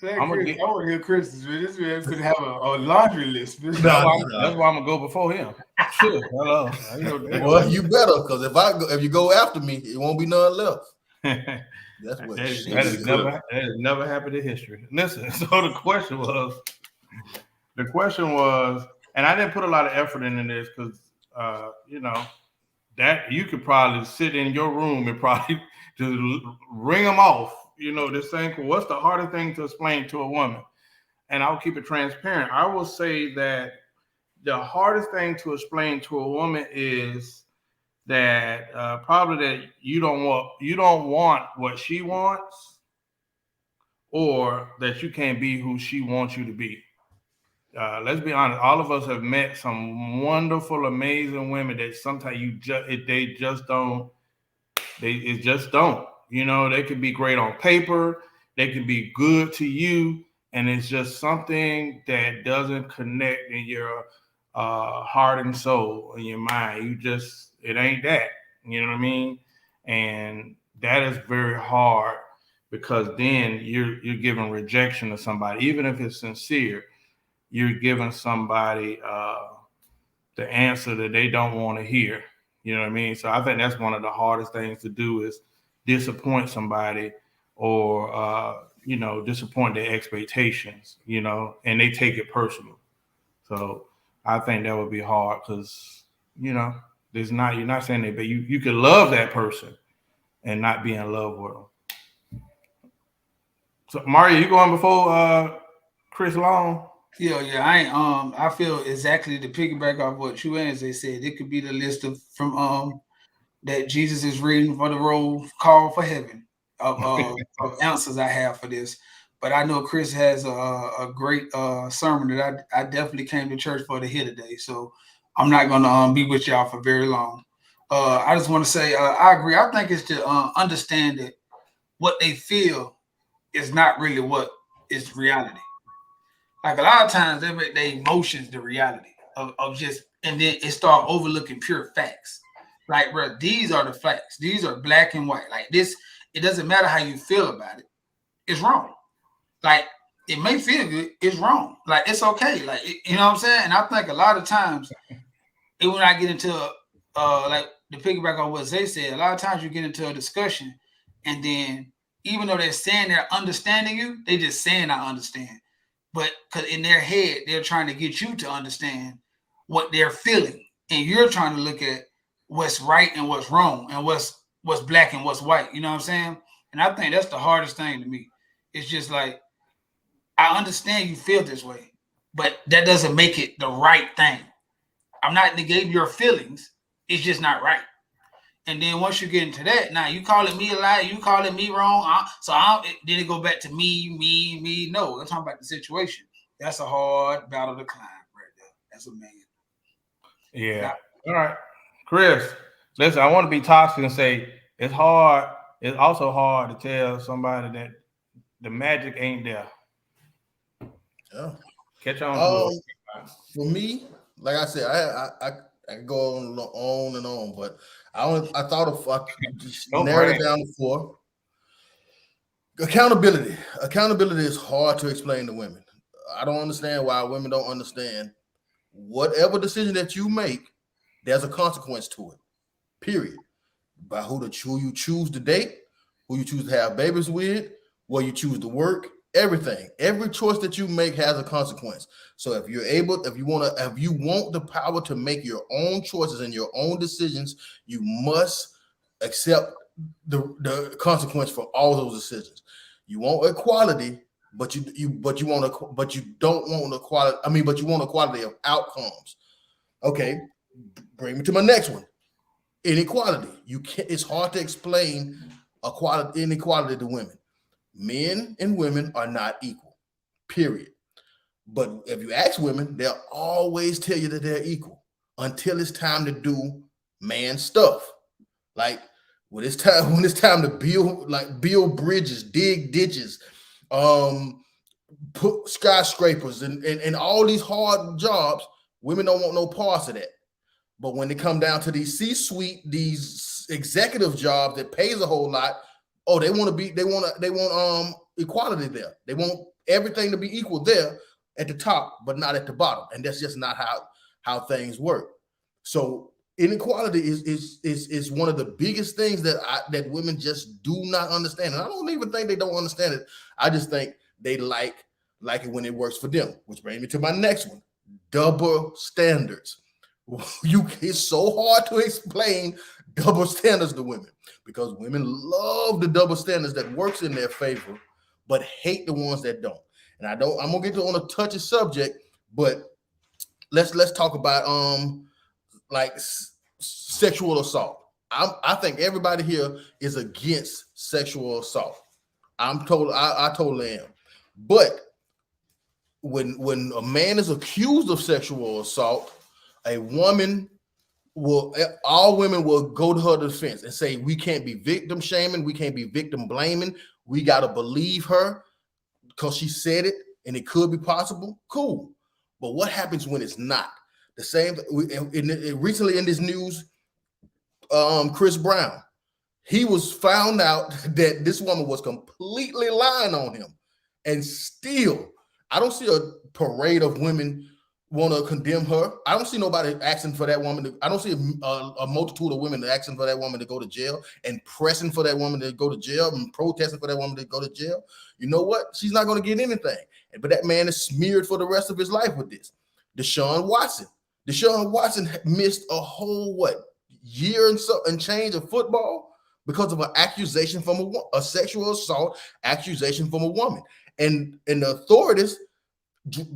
I want to hear Chris's. This man could have a laundry list. That's why I'm gonna go before him. Sure. Hello. Well, you better, because if you go after me, it won't be none left. That's what that has never happened in history. Listen. So the question was, and I didn't put a lot of effort into this because, you know, that you could probably sit in your room and probably just ring them off. You know, this thing, what's the hardest thing to explain to a woman? And I'll keep it transparent. I will say that the hardest thing to explain to a woman is that probably that you don't want what she wants, or that you can't be who she wants you to be. Let's be honest. All of us have met some wonderful, amazing women that sometimes they just don't. It just don't. You know, they could be great on paper. They can be good to you, and it's just something that doesn't connect in your heart and soul, in your mind. It ain't that. You know what I mean? And that is very hard because then you're giving rejection to somebody, even if it's sincere. You're giving somebody the answer that they don't want to hear. You know what I mean? So I think that's one of the hardest things to do is disappoint somebody, or you know, disappoint their expectations, you know, and they take it personal. So I think that would be hard because, you know, you're not saying that, but you could love that person and not be in love with them. So Mario, you going before Chris Long? Yeah. I feel exactly to piggyback off what you and they said. It could be the list from that Jesus is reading for the roll call for heaven of answers I have for this. But I know Chris has a great sermon that I definitely came to church for to hear today. So I'm not going to be with y'all for very long. I just want to say I agree. I think it's to understand that what they feel is not really what is reality. Like a lot of times they make their emotions the reality of just, and then it start overlooking pure facts. Like, bro, these are the facts. These are black and white. Like this, it doesn't matter how you feel about it. It's wrong. Like, it may feel good. It's wrong. Like, it's okay. Like, you know what I'm saying? And I think a lot of times, when I get into, like, the piggyback on what Zay said, a lot of times you get into a discussion, and then even though they're saying they're understanding you, they just saying I understand. But because in their head, they're trying to get you to understand what they're feeling. And you're trying to look at what's right and what's wrong and what's black and what's white. You know what I'm saying? And I think that's the hardest thing to me. It's just like, I understand you feel this way, but that doesn't make it the right thing. I'm not negating your feelings. It's just not right. And then once you get into that, now you calling me a lie, you calling me wrong. Then it go back to me. No, I'm talking about the situation. That's a hard battle to climb right there. That's a man. Yeah. All right. Chris, listen, I want to be toxic and say it's hard. It's also hard to tell somebody that the magic ain't there. Yeah. Catch on. For me, like I said, I go on and on, but I thought just narrowed it down to 4. Accountability. Accountability is hard to explain to women. I don't understand why women don't understand whatever decision that you make, there's a consequence to it. Period. by who you choose to date, who you choose to have babies with, where you choose to work, everything. Every choice that you make has a consequence. So if you want the power to make your own choices and your own decisions, you must accept the consequence for all those decisions. You want equality, but you don't want equality. I mean, but you want equality of outcomes. Okay, bring me to my next one. Inequality. It's hard to explain inequality to women. Men and women are not equal, period. But if you ask women, they'll always tell you that they're equal until it's time to do man stuff. Like when it's time to build bridges, dig ditches, put skyscrapers and all these hard jobs, women don't want no parts of that. But when they come down to these C-suite, these executive jobs that pays a whole lot, they want equality there. They want everything to be equal there at the top, but not at the bottom. And that's just not how things work. So inequality is one of the biggest things that women just do not understand. And I don't even think they don't understand it. I just think they like it when it works for them, which brings me to my next one: double standards. It's so hard to explain double standards to women because women love the double standards that works in their favor, but hate the ones that don't. And I'm gonna get on a touchy subject, but let's talk about like sexual assault. I think everybody here is against sexual assault. I totally am. But when a man is accused of sexual assault, all women will go to her defense and say, we can't be victim shaming, we can't be victim blaming, we got to believe her because she said it and it could be possible. Cool. But what happens when it's not? The same recently in this news, Chris Brown, he was found out that this woman was completely lying on him. And still, I don't see a parade of women want to condemn her. I don't see nobody asking for that woman. I don't see a multitude of women asking for that woman to go to jail and pressing for that woman to go to jail and protesting for that woman to go to jail. You know what? She's not going to get anything. But that man is smeared for the rest of his life with this. Deshaun Watson missed a whole year and change of football because of an accusation from a sexual assault accusation from a woman. And the authorities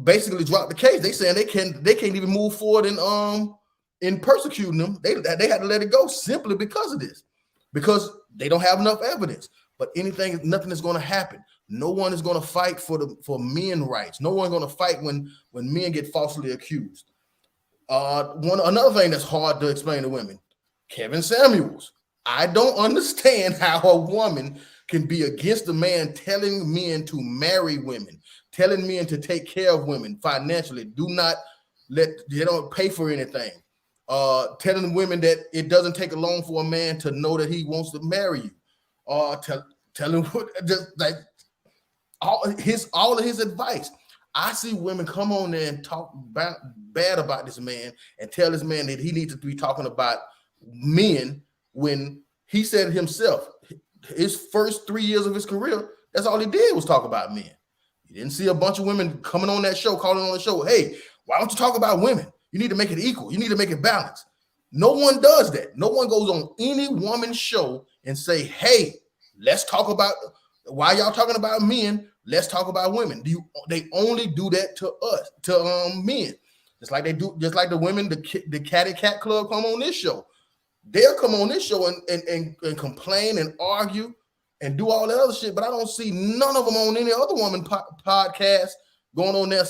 basically dropped the case. They saying they can't even move forward in persecuting them. They had to let it go simply because of this, because they don't have enough evidence. But nothing is going to happen. No one is going to fight for men rights. No one's going to fight when men get falsely accused. Another thing that's hard to explain to women: Kevin Samuels. I don't understand how a woman can be against a man telling men to marry women, telling men to take care of women financially, they don't pay for anything, telling women that it doesn't take long for a man to know that he wants to marry you, telling just like all of his advice. I see women come on there and talk bad about this man and tell this man that he needs to be talking about men when he said it himself. His first 3 years of his career, that's all he did was talk about men. You didn't see a bunch of women coming on that show, calling on the show, hey, why don't you talk about women? You need to make it equal. You need to make it balanced. No one does that. No one goes on any woman's show and say, hey, let's talk about, why y'all talking about men? Let's talk about women. They only do that to us, to men. Just like the women, the Catty Cat Club come on this show. They'll come on this show and complain and argue and do all that other shit, but I don't see none of them on any other woman podcast going on there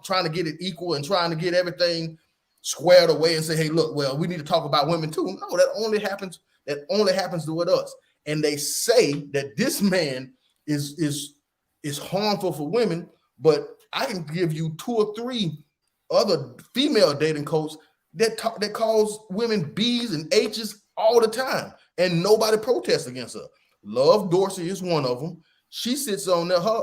trying to get it equal and trying to get everything squared away and say, hey, look, well, we need to talk about women too. No, that only happens with us. And they say that this man is harmful for women, but I can give you 2 or 3 other female dating coaches that calls women B's and H's all the time, and nobody protests against her. Love Dorsey is one of them. She sits on there, her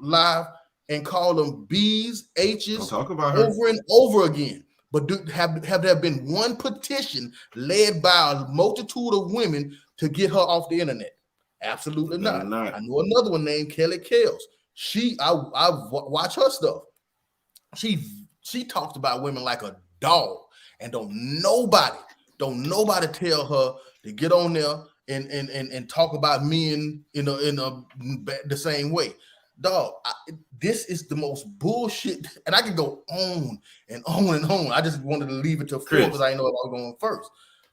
live and call them B's, H's over and over again. But have there been one petition led by a multitude of women to get her off the internet? Absolutely not. I know another one named Kelly Kells. I watch her stuff. She talks about women like a dog, and don't nobody tell her to get on there and talk about men in the same way. Dog, this is the most bullshit, and I can go on and on and on. I just wanted to leave it to four because I know I was going first.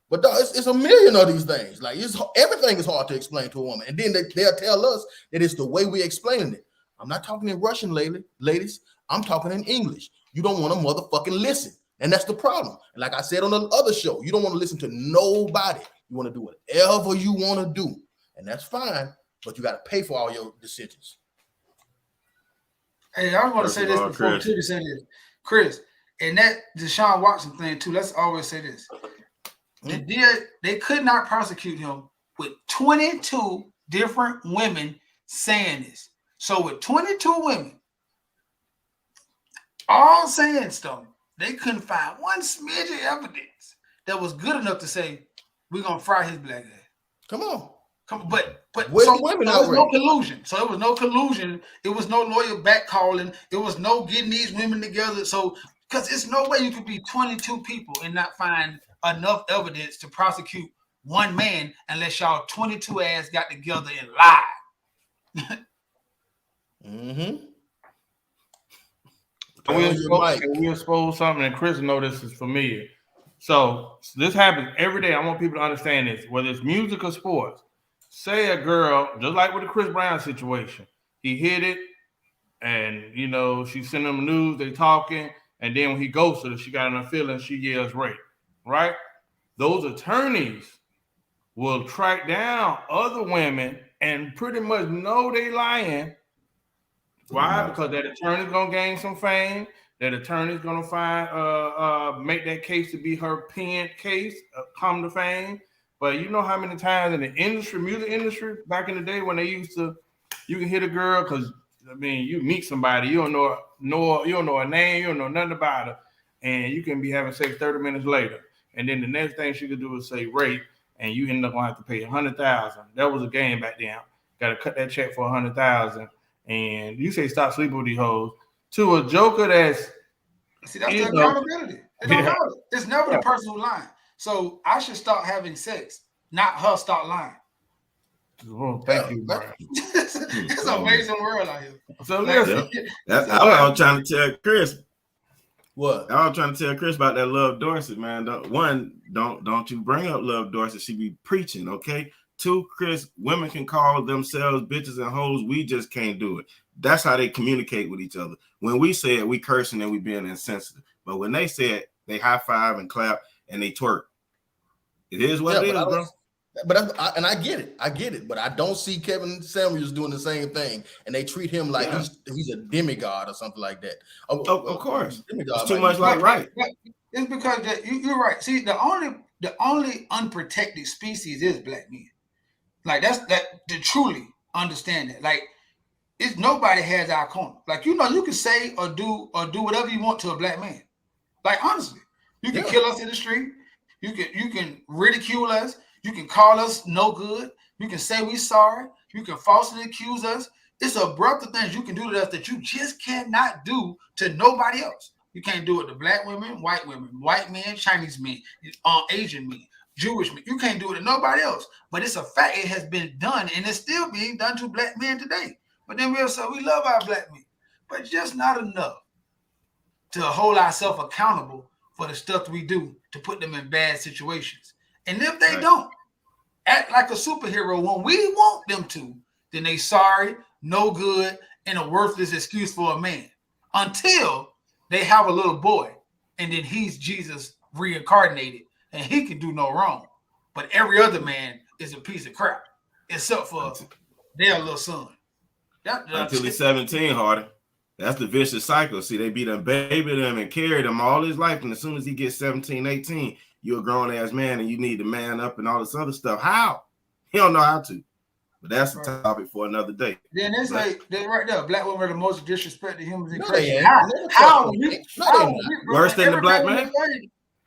But dog, it's a million of these things. Like everything is hard to explain to a woman, and then they'll tell us that it's the way we explain it. I'm not talking in Russian, ladies. I'm talking in English. You don't want to motherfucking listen, and that's the problem. And like I said on the other show, you don't want to listen to nobody. You want to do whatever you want to do, and that's fine. But you got to pay for all your decisions. Hey, I want to say this before Titty said this, Chris, and that Deshaun Watson thing too. Let's always say this: they could not prosecute him with 22 different women saying this. So with 22 women all saying stuff, they couldn't find one smidge of evidence that was good enough to say we're gonna fry his black ass. Come on. But so women there was no collusion. So it was no collusion. It was no lawyer back calling. It was no getting these women together. So because it's no way you could be 22 people and not find enough evidence to prosecute one man unless y'all 22 ass got together and lied. Mm-hmm. We expose something, and Chris know this is familiar. So this happens every day. I want people to understand this, whether it's music or sports. Say a girl, just like with the Chris Brown situation, he hit it, and she sent him news, they talking, and then when he ghosted her, she got in her feelings, she yells rape, right? Those attorneys will track down other women and pretty much know they lying. Why? Because that attorney's gonna gain some fame. That attorney's gonna make that case to be her pen case, come to fame. But you know how many times in the industry, music industry, back in the day when they used to, you can hit a girl because you meet somebody, you don't know her name, you don't know nothing about her, and you can be having sex 30 minutes later, and then the next thing she could do is say rape, and you end up gonna have to pay $100,000. That was a game back then. Got to cut that check for $100,000, and you say stop sleeping with these hoes to a joker that's the accountability. It don't matter. It's never the person who lying. So I should start having sex, not her start lying. Well, thank you, Brian. It's an amazing world out here. So listen, I was trying to tell Chris. What? I was trying to tell Chris about that Love Dorsett, man. Don't you bring up Love Dorsett. She be preaching, okay? 2, Chris, women can call themselves bitches and hoes. We just can't do it. That's how they communicate with each other. When we say it, we cursing and we being insensitive. But when they say it, they high five and clap and they twerk. It is what it is, bro. But I get it. But I don't see Kevin Samuels doing the same thing, and they treat him like he's a demigod or something like that. Of course, it's too like much like right. It's because you're right. See, the only unprotected species is black men. Like to truly understand that. Like it's nobody has our corner. Like you can say or do whatever you want to a black man. Like honestly, you can kill us in the street. You can ridicule us. You can call us no good. You can say we sorry. You can falsely accuse us. It's a breadth of things you can do to us that you just cannot do to nobody else. You can't do it to black women, white men, Chinese men, Asian men, Jewish men. You can't do it to nobody else. But it's a fact it has been done, and it's still being done to black men today. But then we'll say we love our black men, but just not enough to hold ourselves accountable for the stuff we do to put them in bad situations. And if they don't act like a superhero when we want them to, then they sorry, no good, and a worthless excuse for a man until they have a little boy, and then he's Jesus reincarnated, and he can do no wrong. But every other man is a piece of crap, except for their little son. Until he's 17, Hardy. That's the vicious cycle. See, they beat him, baby them, and carried him all his life. And as soon as he gets 17, 18, you're a grown-ass man, and you need to man up and all this other stuff. How? He don't know how to. But that's the topic for another day. Then they say they right there, black women are the most disrespected humans in No, creation. they ain't. How Worse than the black man?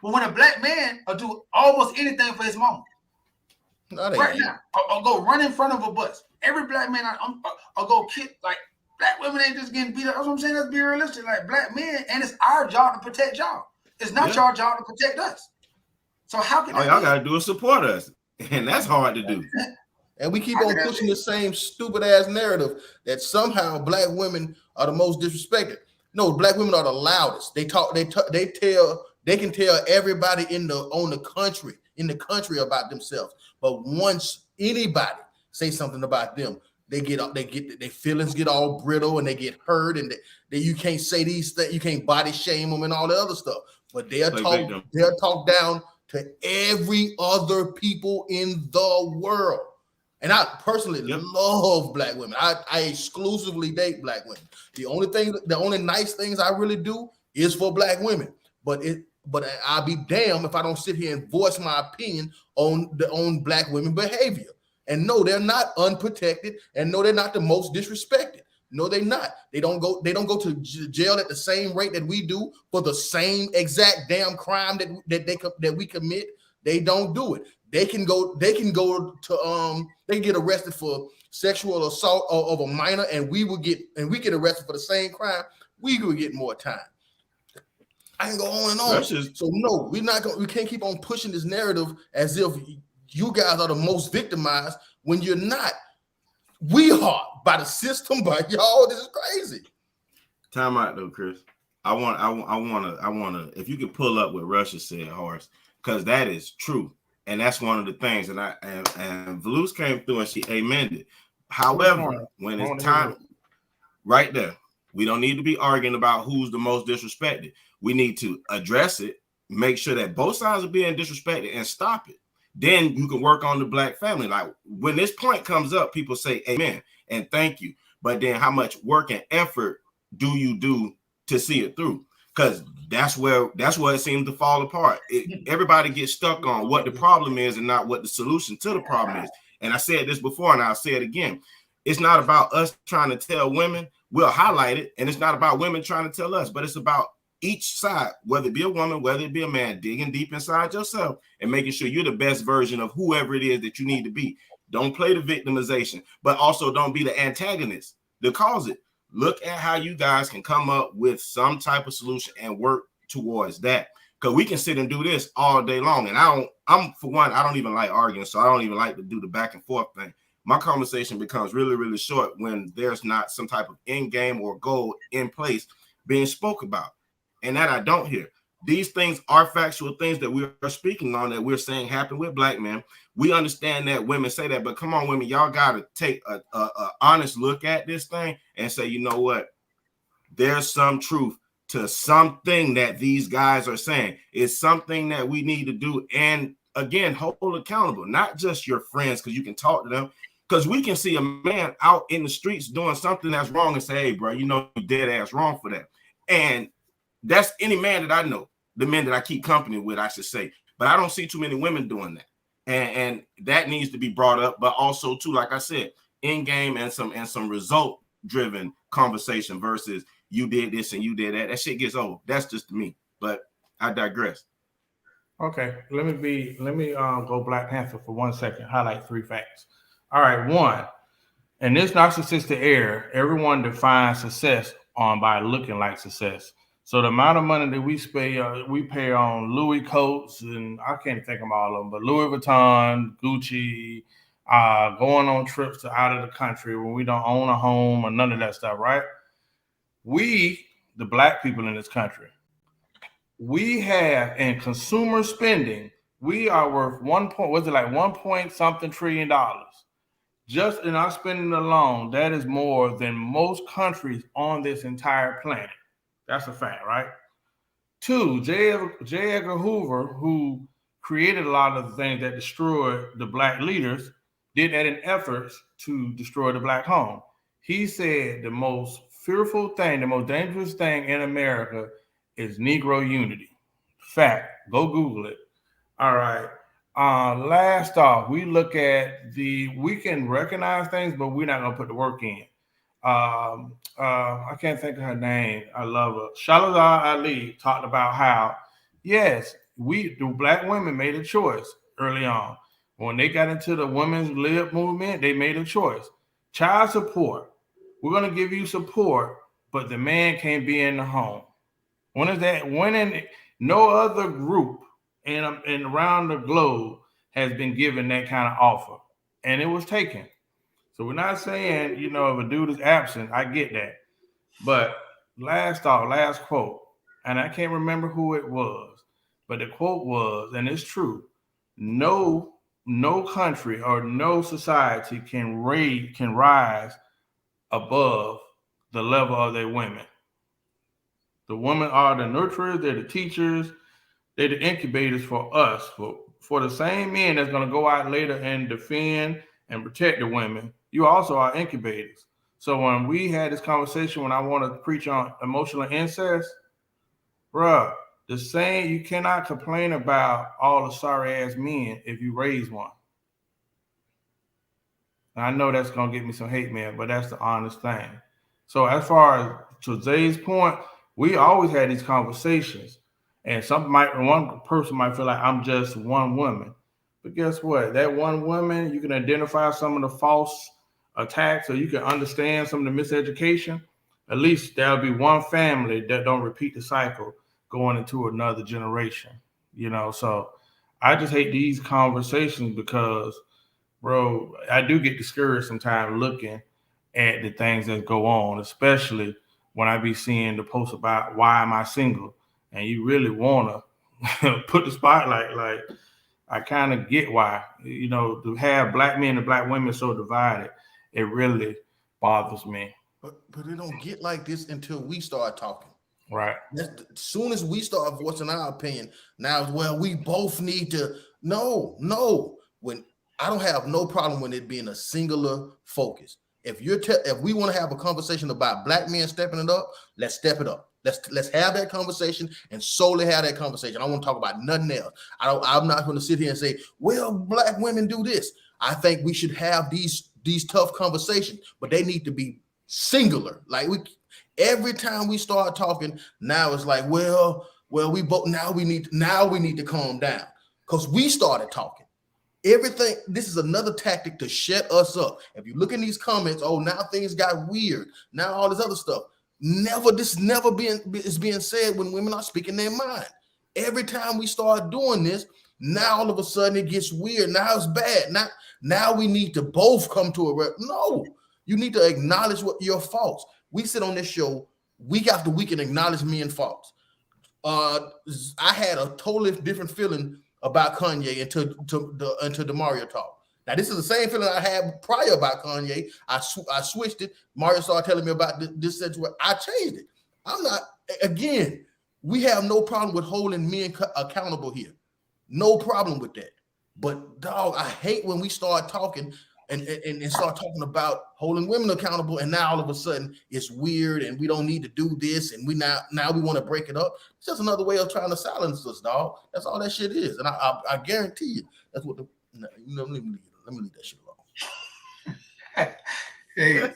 But when a black man will do almost anything for his mom. No, they right ain't. now, I'll go run in front of a bus. Every black man, I'll go kick. Like, black women ain't just getting beat up. That's what I'm saying. Let's be realistic. Like, black men, and it's our job to protect y'all. It's not your job to protect us. So how can all y'all gotta do is support us, and that's hard to do. And we keep on pushing the same stupid ass narrative that somehow black women are the most disrespected. No, black women are the loudest. They can tell everybody in the country about themselves. But once anybody say something about them, their feelings get all brittle and they get hurt, and they you can't say these things, you can't body shame them and all the other stuff. But they'll talk down to every other people in the world. And I personally love black women. I exclusively date black women. The only nice things I really do is for black women. But I'll be damned if I don't sit here and voice my opinion on black women behavior. And no, they're not unprotected. And no, they're not the most disrespected. No, they're not. They don't go to jail at the same rate that we do for the same exact damn crime that we commit. They don't do it. They can get arrested for sexual assault of a minor, and we get arrested for the same crime. We will get more time. I can go on and on. So no, we can't keep on pushing this narrative as if you guys are the most victimized when you're not. We are by the system, by y'all. This is crazy. Time out though, Chris. I want to. If you could pull up what Russia said, Horace, because that is true. And that's one of the things, and Velouz came through and she amened it. However, when it's time, right there, we don't need to be arguing about who's the most disrespected. We need to address it, make sure that both sides are being disrespected, and stop it. Then you can work on the black family. Like when this point comes up, people say amen and thank you. But then how much work and effort do you do to see it through? Because that's where it seems to fall apart. Everybody gets stuck on what the problem is and not what the solution to the problem is. And I said this before, and I'll say it again. It's not about us trying to tell women. We'll highlight it, and it's not about women trying to tell us, but it's about each side, whether it be a woman, whether it be a man, digging deep inside yourself and making sure you're the best version of whoever it is that you need to be. Don't play the victimization, but also don't be the antagonist, the cause it. Look at how you guys can come up with some type of solution and work towards that. Because we can sit and do this all day long. And I don't even like arguing, so I don't even like to do the back and forth thing. My conversation becomes really, really short when there's not some type of end game or goal in place being spoke about. And that I don't hear. These things are factual things that we are speaking on, that we're saying happen with black men. We understand that women say that, but come on, women, y'all got to take a honest look at this thing and say, you know what? There's some truth to something that these guys are saying. It's something that we need to do. And again, hold accountable, not just your friends, because you can talk to them. Because we can see a man out in the streets doing something that's wrong and say, hey, bro, you know, you're dead ass wrong for that. And that's any man that I know, the men that I keep company with, I should say. But I don't see too many women doing that. And that needs to be brought up. But also, too, like I said, in game and some result driven conversation versus you did this and you did that. That shit gets old. That's just me. But I digress. Okay, let me go Black Panther for 1 second. Highlight 3 facts. All right, 1. In this narcissistic era, everyone defines success by looking like success. So the amount of money that we pay on Louis coats, and I can't think of all of them, but Louis Vuitton, Gucci, going on trips to out of the country when we don't own a home or none of that stuff, right? We, the black people in this country, we have in consumer spending, we are worth 1 point something trillion dollars. Just in our spending alone, that is more than most countries on this entire planet. That's a fact, right? 2, J. Edgar Hoover, who created a lot of the things that destroyed the black leaders, did that in efforts to destroy the black home. He said the most fearful thing, the most dangerous thing in America is Negro unity. Fact. Go Google it. All right. Last off, we look at we can recognize things, but we're not gonna put the work in. I can't think of her name. I love her. Shalazar Ali talked about how, yes, the black women made a choice early on. When they got into the women's lib movement, they made a choice. Child support. We're gonna give you support, but the man can't be in the home. When is that? No other group in around the globe has been given that kind of offer, and it was taken. So we're not saying, if a dude is absent, I get that. But last quote, and I can't remember who it was, but the quote was, and it's true, no country or no society can rise above the level of their women. The women are the nurturers, they're the teachers, they're the incubators for us, for the same men that's going to go out later and defend and protect the women. You also are incubators. So when we had this conversation, when I want to preach on emotional incest, bruh, you cannot complain about all the sorry ass men if you raise one. And I know that's going to get me some hate mail, but that's the honest thing. So as far as to Zay's point, we always had these conversations. And one person might feel like I'm just one woman. But guess what? That one woman, you can identify some of the false attacks, or you can understand some of the miseducation. At least there'll be one family that don't repeat the cycle going into another generation. So I just hate these conversations because, bro, I do get discouraged sometimes looking at the things that go on, especially when I be seeing the posts about why am I single, and you really want to put the spotlight. Like, I kind of get why, to have black men and black women so divided, it really bothers me. But it don't get like this until we start talking. Right. As soon as we start voicing our opinion, now, well, we both need to. No. When I don't have no problem with it being a singular focus. If we want to have a conversation about black men stepping it up, let's step it up. Let's have that conversation and solely have that conversation. I don't want to talk about nothing else. I'm not going to sit here and say, well, black women do this. I think we should have these tough conversations, but they need to be singular. Like every time we start talking, now it's like, well, we both now we need to calm down because we started talking. Everything, this is another tactic to shut us up. If you look in these comments, oh, now things got weird. Now all this other stuff. Is being said when women are speaking their mind. Every time we start doing this, now all of a sudden it gets weird. Now it's bad. Now we need to both come to no. You need to acknowledge what your faults. We sit on this show week after week and acknowledge men's faults. I had a totally different feeling about Kanye until the Mario talk. Now, this is the same feeling I had prior about Kanye. I switched it. Mario started telling me about this situation. I changed it. I'm not, again, we have no problem with holding men accountable here. No problem with that. But, dog, I hate when we start talking and start talking about holding women accountable, and now all of a sudden it's weird and we don't need to do this, and we now we want to break it up. It's just another way of trying to silence us, dog. That's all that shit is. And I guarantee you that's what let me leave that shit alone.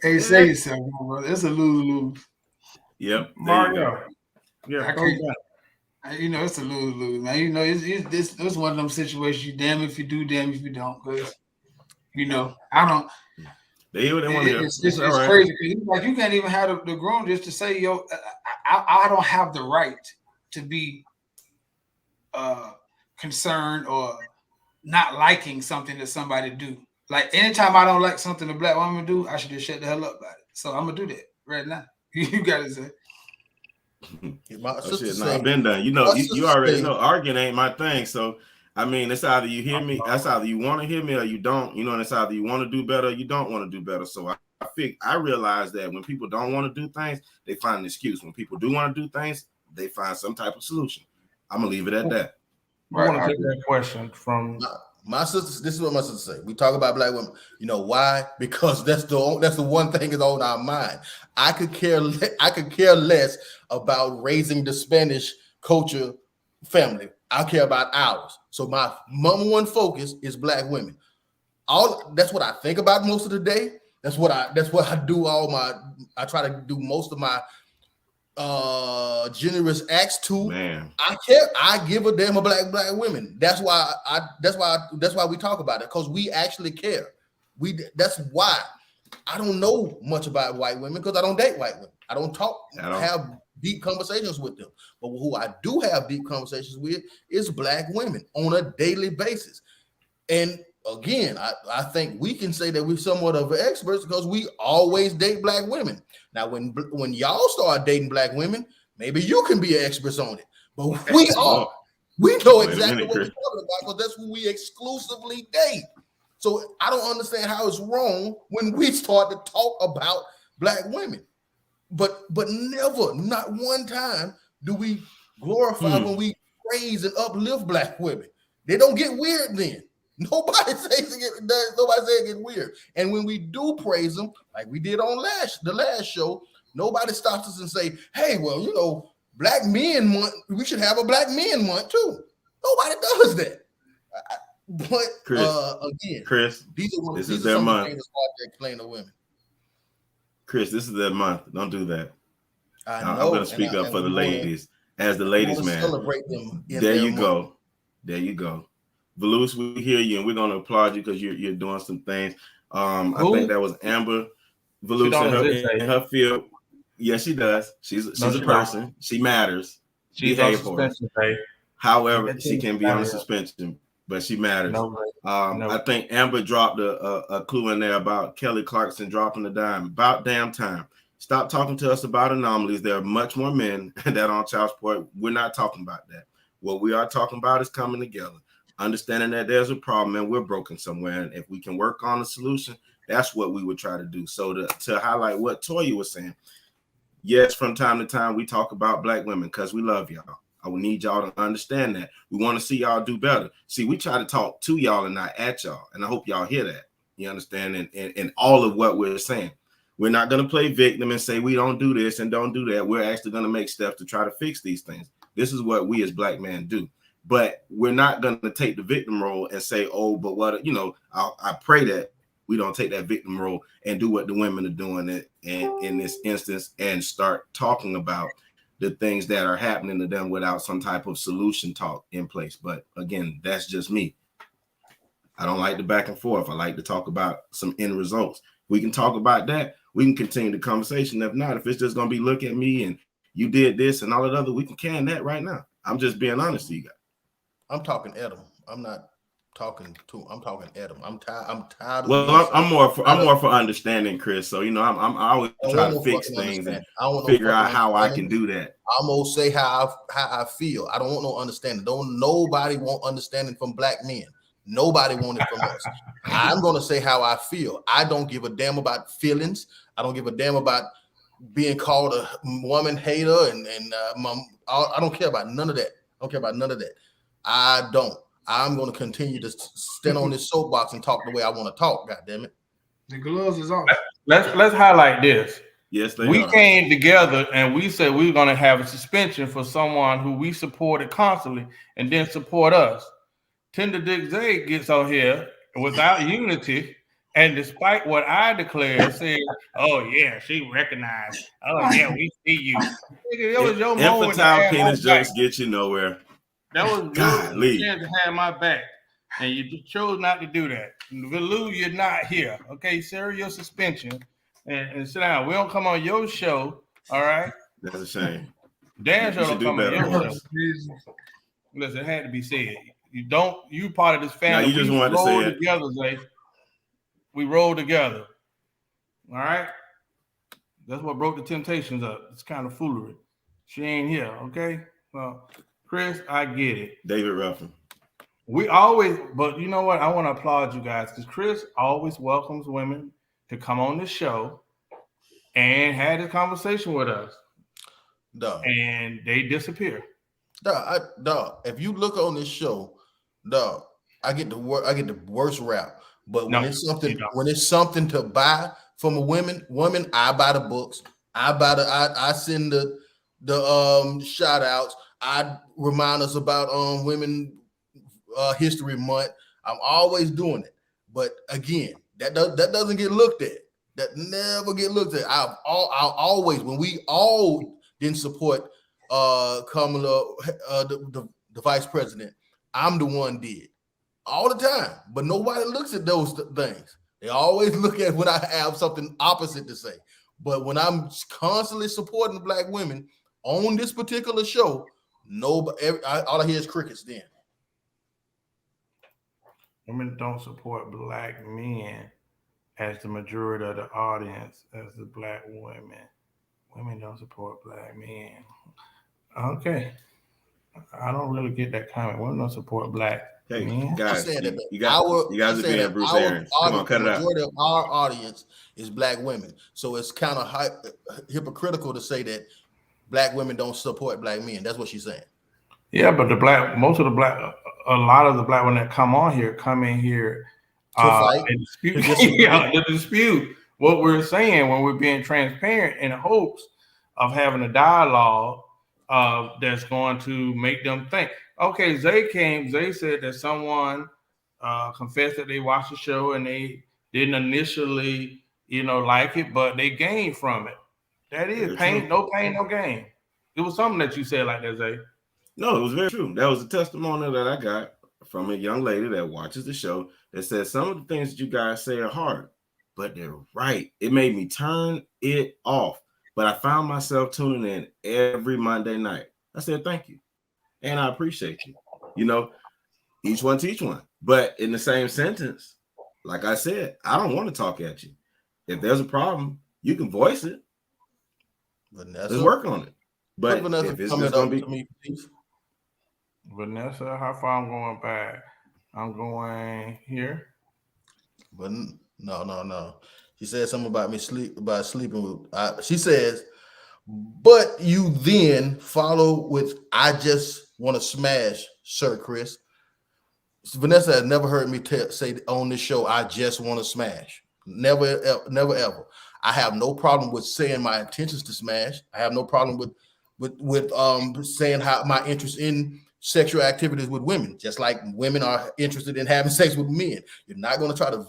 hey, say yourself, bro. It's a lose-lose. Yep. Mario. Yeah, it's a lose-lose, man. It's one of them situations. You damn if you do, damn if you don't. Because I don't. They hear what they want to hear. It's crazy. Like, you can't even have the grown just to say, yo, I don't have the right to be concerned or not liking something that somebody do. Like, anytime I don't like something a black woman do, I should just shut the hell up about it. So I'm gonna do that right now. You gotta say. I've been done. You already know arguing ain't my thing. So I mean, it's either you hear me, that's either you want to hear me or you don't. And it's either you want to do better or you don't want to do better. So I realize that when people don't want to do things, they find an excuse. When people do want to do things, they find some type of solution. I'm gonna leave it at that. I want to take that question from my sister. This is what my sister say. We talk about black women. You know why? Because that's the one thing is on our mind. I could care less about raising the Spanish culture family. I care about ours. So my number one focus is black women. That's what I think about most of the day. That's what I do. I try to do most of my generous acts to. Man, I care. I give a damn about black women. That's why we talk about it, because we actually care. That's why I don't know much about white women, because I don't date white women. I don't have deep conversations with them. But who I do have deep conversations with is black women on a daily basis. And again, I think we can say that we're somewhat of experts because we always date black women. Now, when y'all start dating black women, maybe you can be an expert on it. But we know exactly what we're talking about, because that's who we exclusively date. So I don't understand how it's wrong when we start to talk about black women. But never, not one time, do we glorify when we praise and uplift black women. They don't get weird then. Nobody says it get weird. And when we do praise them, like we did on the last show, nobody stops us and say, hey, well, Black Men Month, we should have a Black Men Month too. Nobody does that. But Chris, these are their some month. things that's hard to explain to women. Chris, this is their month. Don't do that. I'm going to speak up for the ladies. As the ladies, man. Celebrate them. There you go. There you go. Velouz, we hear you, and we're going to applaud you because you're doing some things. I think that was Amber Velouz in her field. Yes, she does. She's a person. Don't. She matters. She's on suspension, right? However, she can be on suspension, but she matters. I think Amber dropped a clue in there about Kelly Clarkson dropping a dime. About damn time. Stop talking to us about anomalies. There are much more men that are on child support. We're not talking about that. What we are talking about is coming together, understanding that there's a problem and we're broken somewhere. And if we can work on a solution, that's what we would try to do. So to highlight what Toya was saying, yes, from time to time, we talk about black women because we love y'all. I would need y'all to understand that. We want to see y'all do better. See, we try to talk to y'all and not at y'all. And I hope y'all hear that. You understand? And all of what we're saying. We're not going to play victim and say we don't do this and don't do that. We're actually going to make steps to try to fix these things. This is what we as black men do. But we're not going to take the victim role and say, oh, but what, I pray that we don't take that victim role and do what the women are doing in this instance and start talking about the things that are happening to them without some type of solution talk in place. But again, that's just me. I don't like the back and forth. I like to talk about some end results. We can talk about that. We can continue the conversation. If not, if it's just going to be look at me and you did this and all that other, we can can that right now. I'm just being honest to you guys. I'm talking Adam. I'm not talking to. I'm talking Adam. I'm tired. Well, I'm more for understanding, Chris. So I'm always trying to fix things and figure out how I can do that. I'm gonna say how I feel. I don't want no understanding. Nobody want understanding from black men. Nobody want it from us. I'm gonna say how I feel. I don't give a damn about feelings. I don't give a damn about being called a woman hater and I don't care about none of that. I don't care about none of that. I don't. I'm going to continue to stand on this soapbox and talk the way I want to talk. God damn it! The gloves is on. Let's highlight this. Yes, we came together and we said we were going to have a suspension for someone who we supported constantly and didn't support us. Tender Dick Zay gets on here without unity, and despite what I declared, said, "Oh yeah, she recognized. Oh yeah, we see you." It was your moment. Infantile penis jokes get you nowhere. That was your chance to have my back, and you just chose not to do that. Velouz, you're not here. Okay, serve your suspension and sit down. We don't come on your show. All right. That's a shame. Dan show don't come on your show. Listen, it had to be said. You part of this family. Now you just wanted to say it. Together, Zay. We roll together. All right. That's what broke the Temptations up. It's kind of foolery. She ain't here. Okay. Well, Chris, I get it. David Ruffin. We always, but you know what? I want to applaud you guys because Chris always welcomes women to come on the show and had a conversation with us. Duh. And they disappear. Duh. If you look on this show, duh, I get the worst rap. But when it's something to buy from a woman, I buy the books. I send the shout outs. I remind us about Women History Month. I'm always doing it. But again, that doesn't get looked at. That never get looked at. I'll always, when we all didn't support Kamala, the vice president, I'm the one did all the time. But nobody looks at those things. They always look at when I have something opposite to say. But when I'm constantly supporting Black women on this particular show, all I hear is crickets then. Women don't support Black men as the majority of the audience as the Black women. Women don't support Black men. Okay. I don't really get that comment. Women don't support Black men. Guys, you guys are being Bruce Arians. Come on, cut it out. The majority of our audience is Black women. So it's kind of hypocritical to say that Black women don't support Black men. That's what she's saying. Yeah, but a lot of the Black women that come in here to fight, to dispute what we're saying when we're being transparent in hopes of having a dialogue that's going to make them think. Okay, Zay said that someone confessed that they watched the show and they didn't initially, like it, but they gained from it. That is pain, no gain. It was something that you said like that, Zay. No, it was very true. That was a testimony that I got from a young lady that watches the show that says some of the things that you guys say are hard, but they're right. It made me turn it off. But I found myself tuning in every Monday night. I said, thank you. And I appreciate you. Each one teach one. But in the same sentence, like I said, I don't want to talk at you. If there's a problem, you can voice it. Let's work on it. But if it's just going to be... Vanessa, how far I'm going back? I'm going here. But no. She said something about sleeping with. She says, but you then follow with, I just want to smash, Sir Chris. Vanessa has never heard me say on this show, I just want to smash. Never, ever. I have no problem with saying my intentions to smash. I have no problem with saying how my interest in sexual activities with women, just like women are interested in having sex with men. You're not going to try to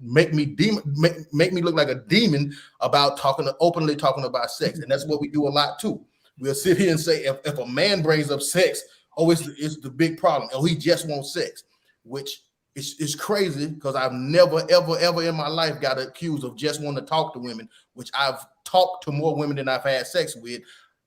make me look like a demon about openly talking about sex. And that's what we do a lot too. We'll sit here and say, if a man brings up sex, it's the big problem. Oh, he just wants sex, which is crazy because I've never, ever in my life got accused of just wanting to talk to women, which I've talked to more women than I've had sex with.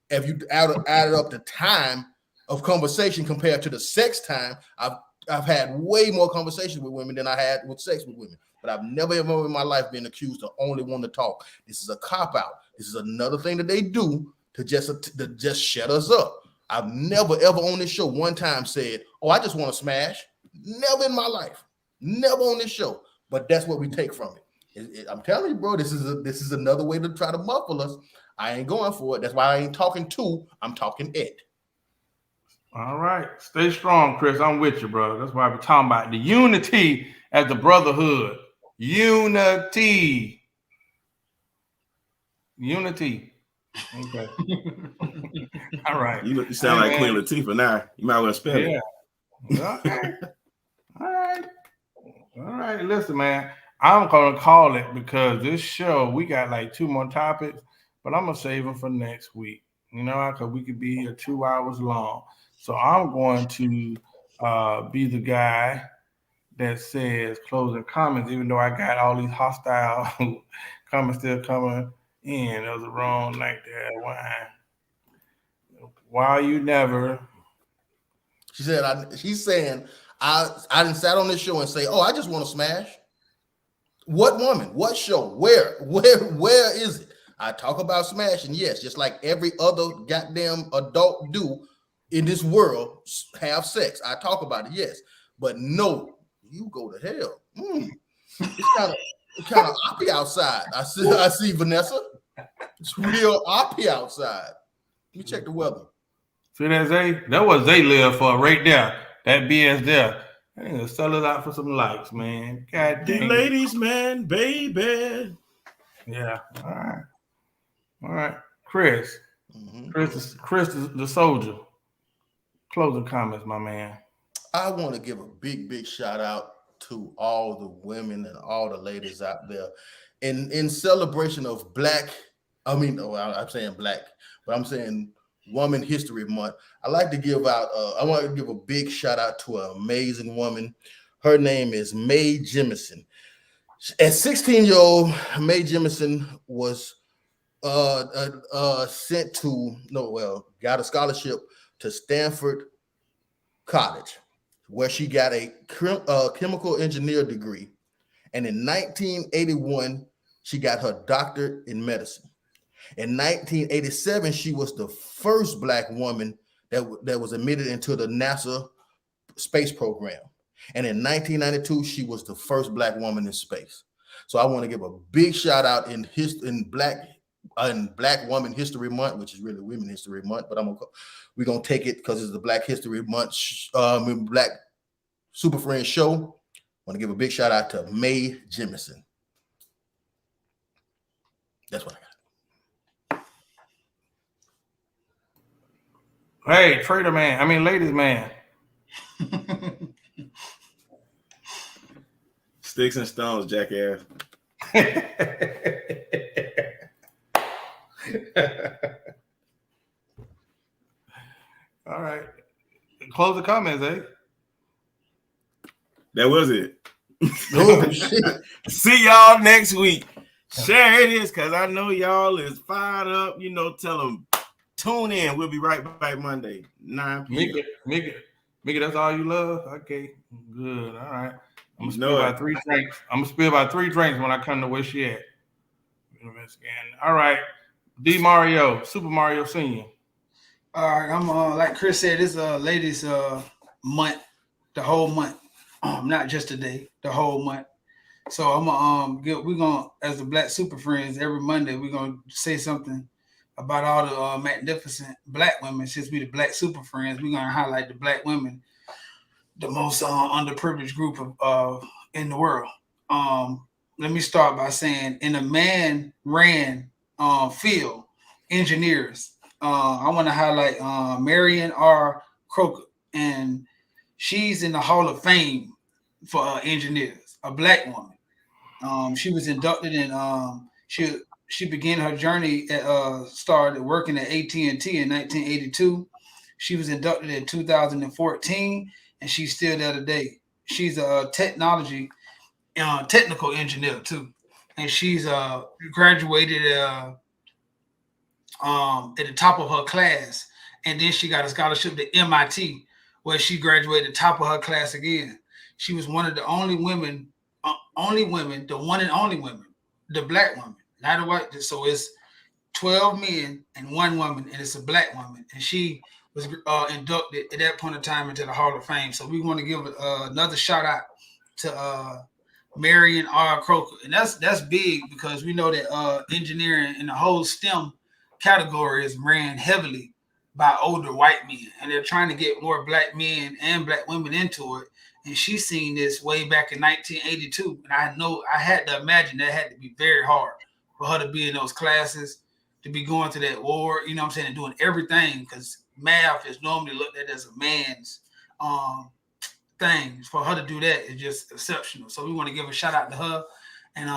If you added up the time of conversation compared to the sex time, I've had way more conversations with women than I had with sex with women. But I've never ever in my life been accused of only wanting to talk. This is a cop-out. This is another thing that they do to just shut us up. I've never ever on this show one time said, oh, I just want to smash. Never in my life. Never on this show. But that's what we take from it. I'm telling you, bro, this is another way to try to muffle us. I ain't going for it. That's why I ain't talking to, I'm talking at. All right. Stay strong, Chris. I'm with you, bro. That's why we're talking about the unity as the brotherhood. Unity. Okay. All right. You sound like Queen Latifah now. You might well spell it. Okay. All right. Listen, man. I'm going to call it because this show, we got like 2 more topics, but I'm going to save them for next week. Because we could be here 2 hours long. So I'm going to be the guy that says closing comments, even though I got all these hostile comments still coming in. That was the wrong like that. Why you never? She said, she's saying, I didn't sat on this show and say, oh, I just want to smash. What woman? What show? Where is it? I talk about smashing, yes, just like every other goddamn adult do in this world, have sex. I talk about it, yes. But no, you go to hell. It's kind of oppy outside. I see Vanessa. It's real oppy outside. Let me check the weather. See that, Zay? That was Zay live for right there. That BS there. I need to sell it out for some likes, man. God dang the ladies, man, baby. Yeah. All right. Chris. Mm-hmm. Chris is the soldier. Closing comments, my man. I want to give a big shout out to all the women and all the ladies out there in celebration of Black. I mean, I'm saying Black, but I'm saying Woman History Month. I like to give out. I want to give a big shout out to an amazing woman. Her name is Mae Jemison. At 16-year-old, Mae Jemison was sent to got a scholarship to Stanford College, where she got a chemical engineer degree. And in 1981, she got her doctorate in medicine. In 1987, she was the first Black woman that was admitted into the NASA space program. And in 1992, she was the first Black woman in space. So I want to give a big shout out in Black Woman History Month, which is really Women History Month, but we're gonna take it because it's the Black History Month Black Super Friends show. I want to give a big shout out to Mae Jemison. That's what I got. Hey, trader man. I mean, ladies man. Sticks and stones, jackass. All right. Close the comments, eh? That was it. Oh, shit. See y'all next week. Share it is because I know y'all is fired up. You know, tell them tune in. We'll be right back Monday, 9 p.m. Mika, that's all you love? Okay, good. All right. I'm gonna You know spill it. about 3 drinks. I'm gonna spill about 3 drinks when I come to where she at. All right. D Mario, Super Mario Senior. All right, I'm like Chris said, this ladies month, the whole month, not just a day, the whole month. So I'm we're gonna, as the Black Super Friends, every Monday we're gonna say something about all the magnificent Black women. Since we the Black Super Friends, we're gonna highlight the Black women, the most underprivileged group of in the world. Let me start by saying, in a man ran field, engineers. I want to highlight Marion R. Croker, and she's in the Hall of Fame for engineers, a Black woman. She was inducted in. She began her journey started working at AT&T in 1982. She was inducted in 2014, and she's still there today. She's a technical engineer too, and she's graduated at the top of her class, and then she got a scholarship to MIT, where she graduated top of her class again. She was one of the only women, the one and only women, the Black woman, not a white. So it's 12 men and 1 woman, and it's a Black woman, and she was inducted at that point in time into the Hall of Fame. So we want to give another shout out to Marion R. Croker, and that's big because we know that engineering and the whole STEM category is ran heavily by older white men, and they're trying to get more Black men and Black women into it. And she's seen this way back in 1982, and I know I had to imagine that had to be very hard for her to be in those classes, to be going to that war, you know what I'm saying, and doing everything, because math is normally looked at as a man's thing. For her to do that is just exceptional. So we want to give a shout out to her. And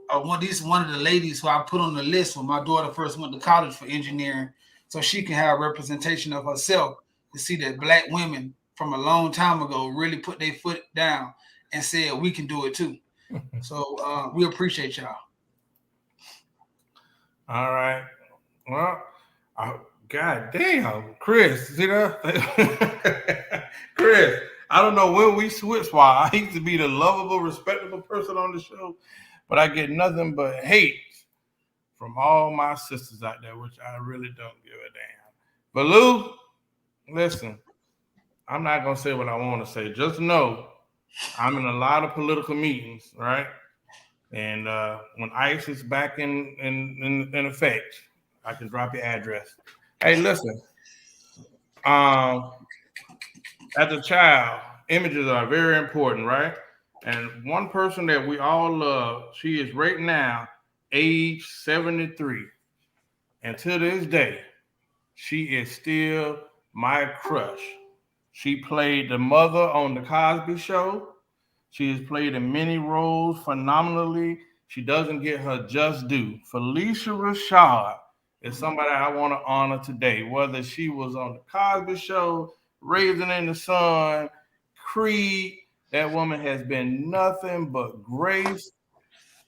one of the ladies who I put on the list when my daughter first went to college for engineering, so she can have representation of herself, to see that Black women from a long time ago really put their foot down and said we can do it too. So we appreciate y'all. All right. Well, God damn, Chris, see that? Chris, I don't know when we switch. Why I used to be the lovable, respectable person on the show, but I get nothing but hate from all my sisters out there, which I really don't give a damn. But Lou, listen, I'm not gonna say what I want to say. Just know I'm in a lot of political meetings, right? And when ICE is back in effect, I can drop your address. Hey, listen. As a child, images are very important, right? And one person that we all love, she is right now age 73. And to this day, she is still my crush. She played the mother on The Cosby Show. She has played in many roles phenomenally. She doesn't get her just due. Felicia Rashad is somebody I want to honor today, whether she was on The Cosby Show, Raising in the Sun, Creed. That woman has been nothing but grace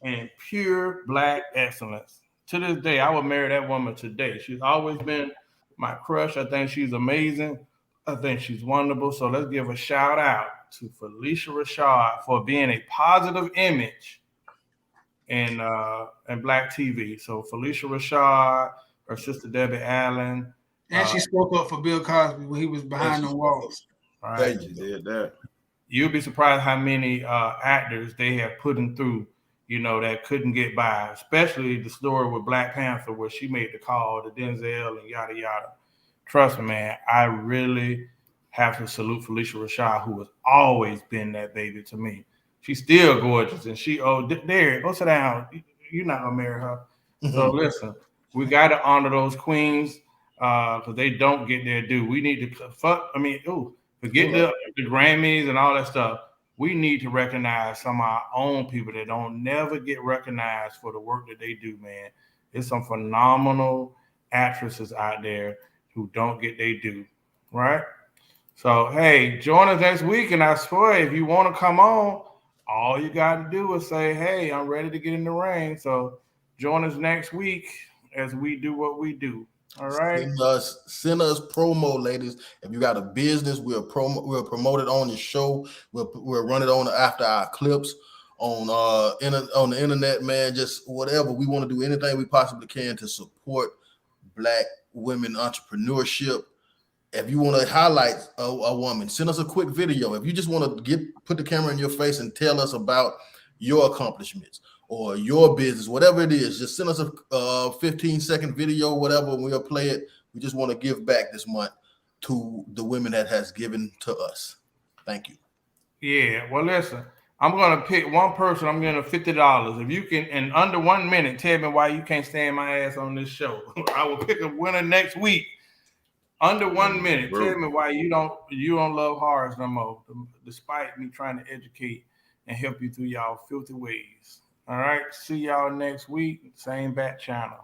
and pure Black excellence. To this day, I would marry that woman today. She's always been my crush. I think she's amazing. I think she's wonderful. So let's give a shout out to Felicia Rashad for being a positive image in Black TV. So Felicia Rashad, her sister Debbie Allen. And she spoke up for Bill Cosby when he was behind the walls. Right. She did that. You'll be surprised how many actors they have put him through, that couldn't get by, especially the story with Black Panther where she made the call to Denzel and yada, yada. Trust me, man, I really have to salute Felicia Rashad, who has always been that baby to me. She's still gorgeous, and there, go sit down. You're not going to marry her. So listen, we got to honor those queens because they don't get their due. We need to forget the Grammys and all that stuff. We need to recognize some of our own people that don't never get recognized for the work that they do, man. There's some phenomenal actresses out there who don't get their due, right? So, hey, join us next week, and I swear, if you want to come on, all you got to do is say, hey, I'm ready to get in the ring. So join us next week as we do what we do. All right. Send us promo, ladies. If you got a business, we'll promote it on the show. We'll run it on after our clips on the internet, man. Just whatever. We want to do anything we possibly can to support Black women entrepreneurship. If you want to highlight a woman, send us a quick video. If you just want to put the camera in your face and tell us about your accomplishments or your business, whatever it is, just send us a 15-second video, whatever, and we'll play it. We just want to give back this month to the women that has given to us. Thank you. Yeah, well, listen, I'm going to pick one person. I'm going to $50. If you can, in under 1 minute, tell me why you can't stand my ass on this show. I will pick a winner next week. Under 1 minute, tell me why you don't love horrors no more, despite me trying to educate and help you through y'all filthy ways. All right, see y'all next week, same bat channel.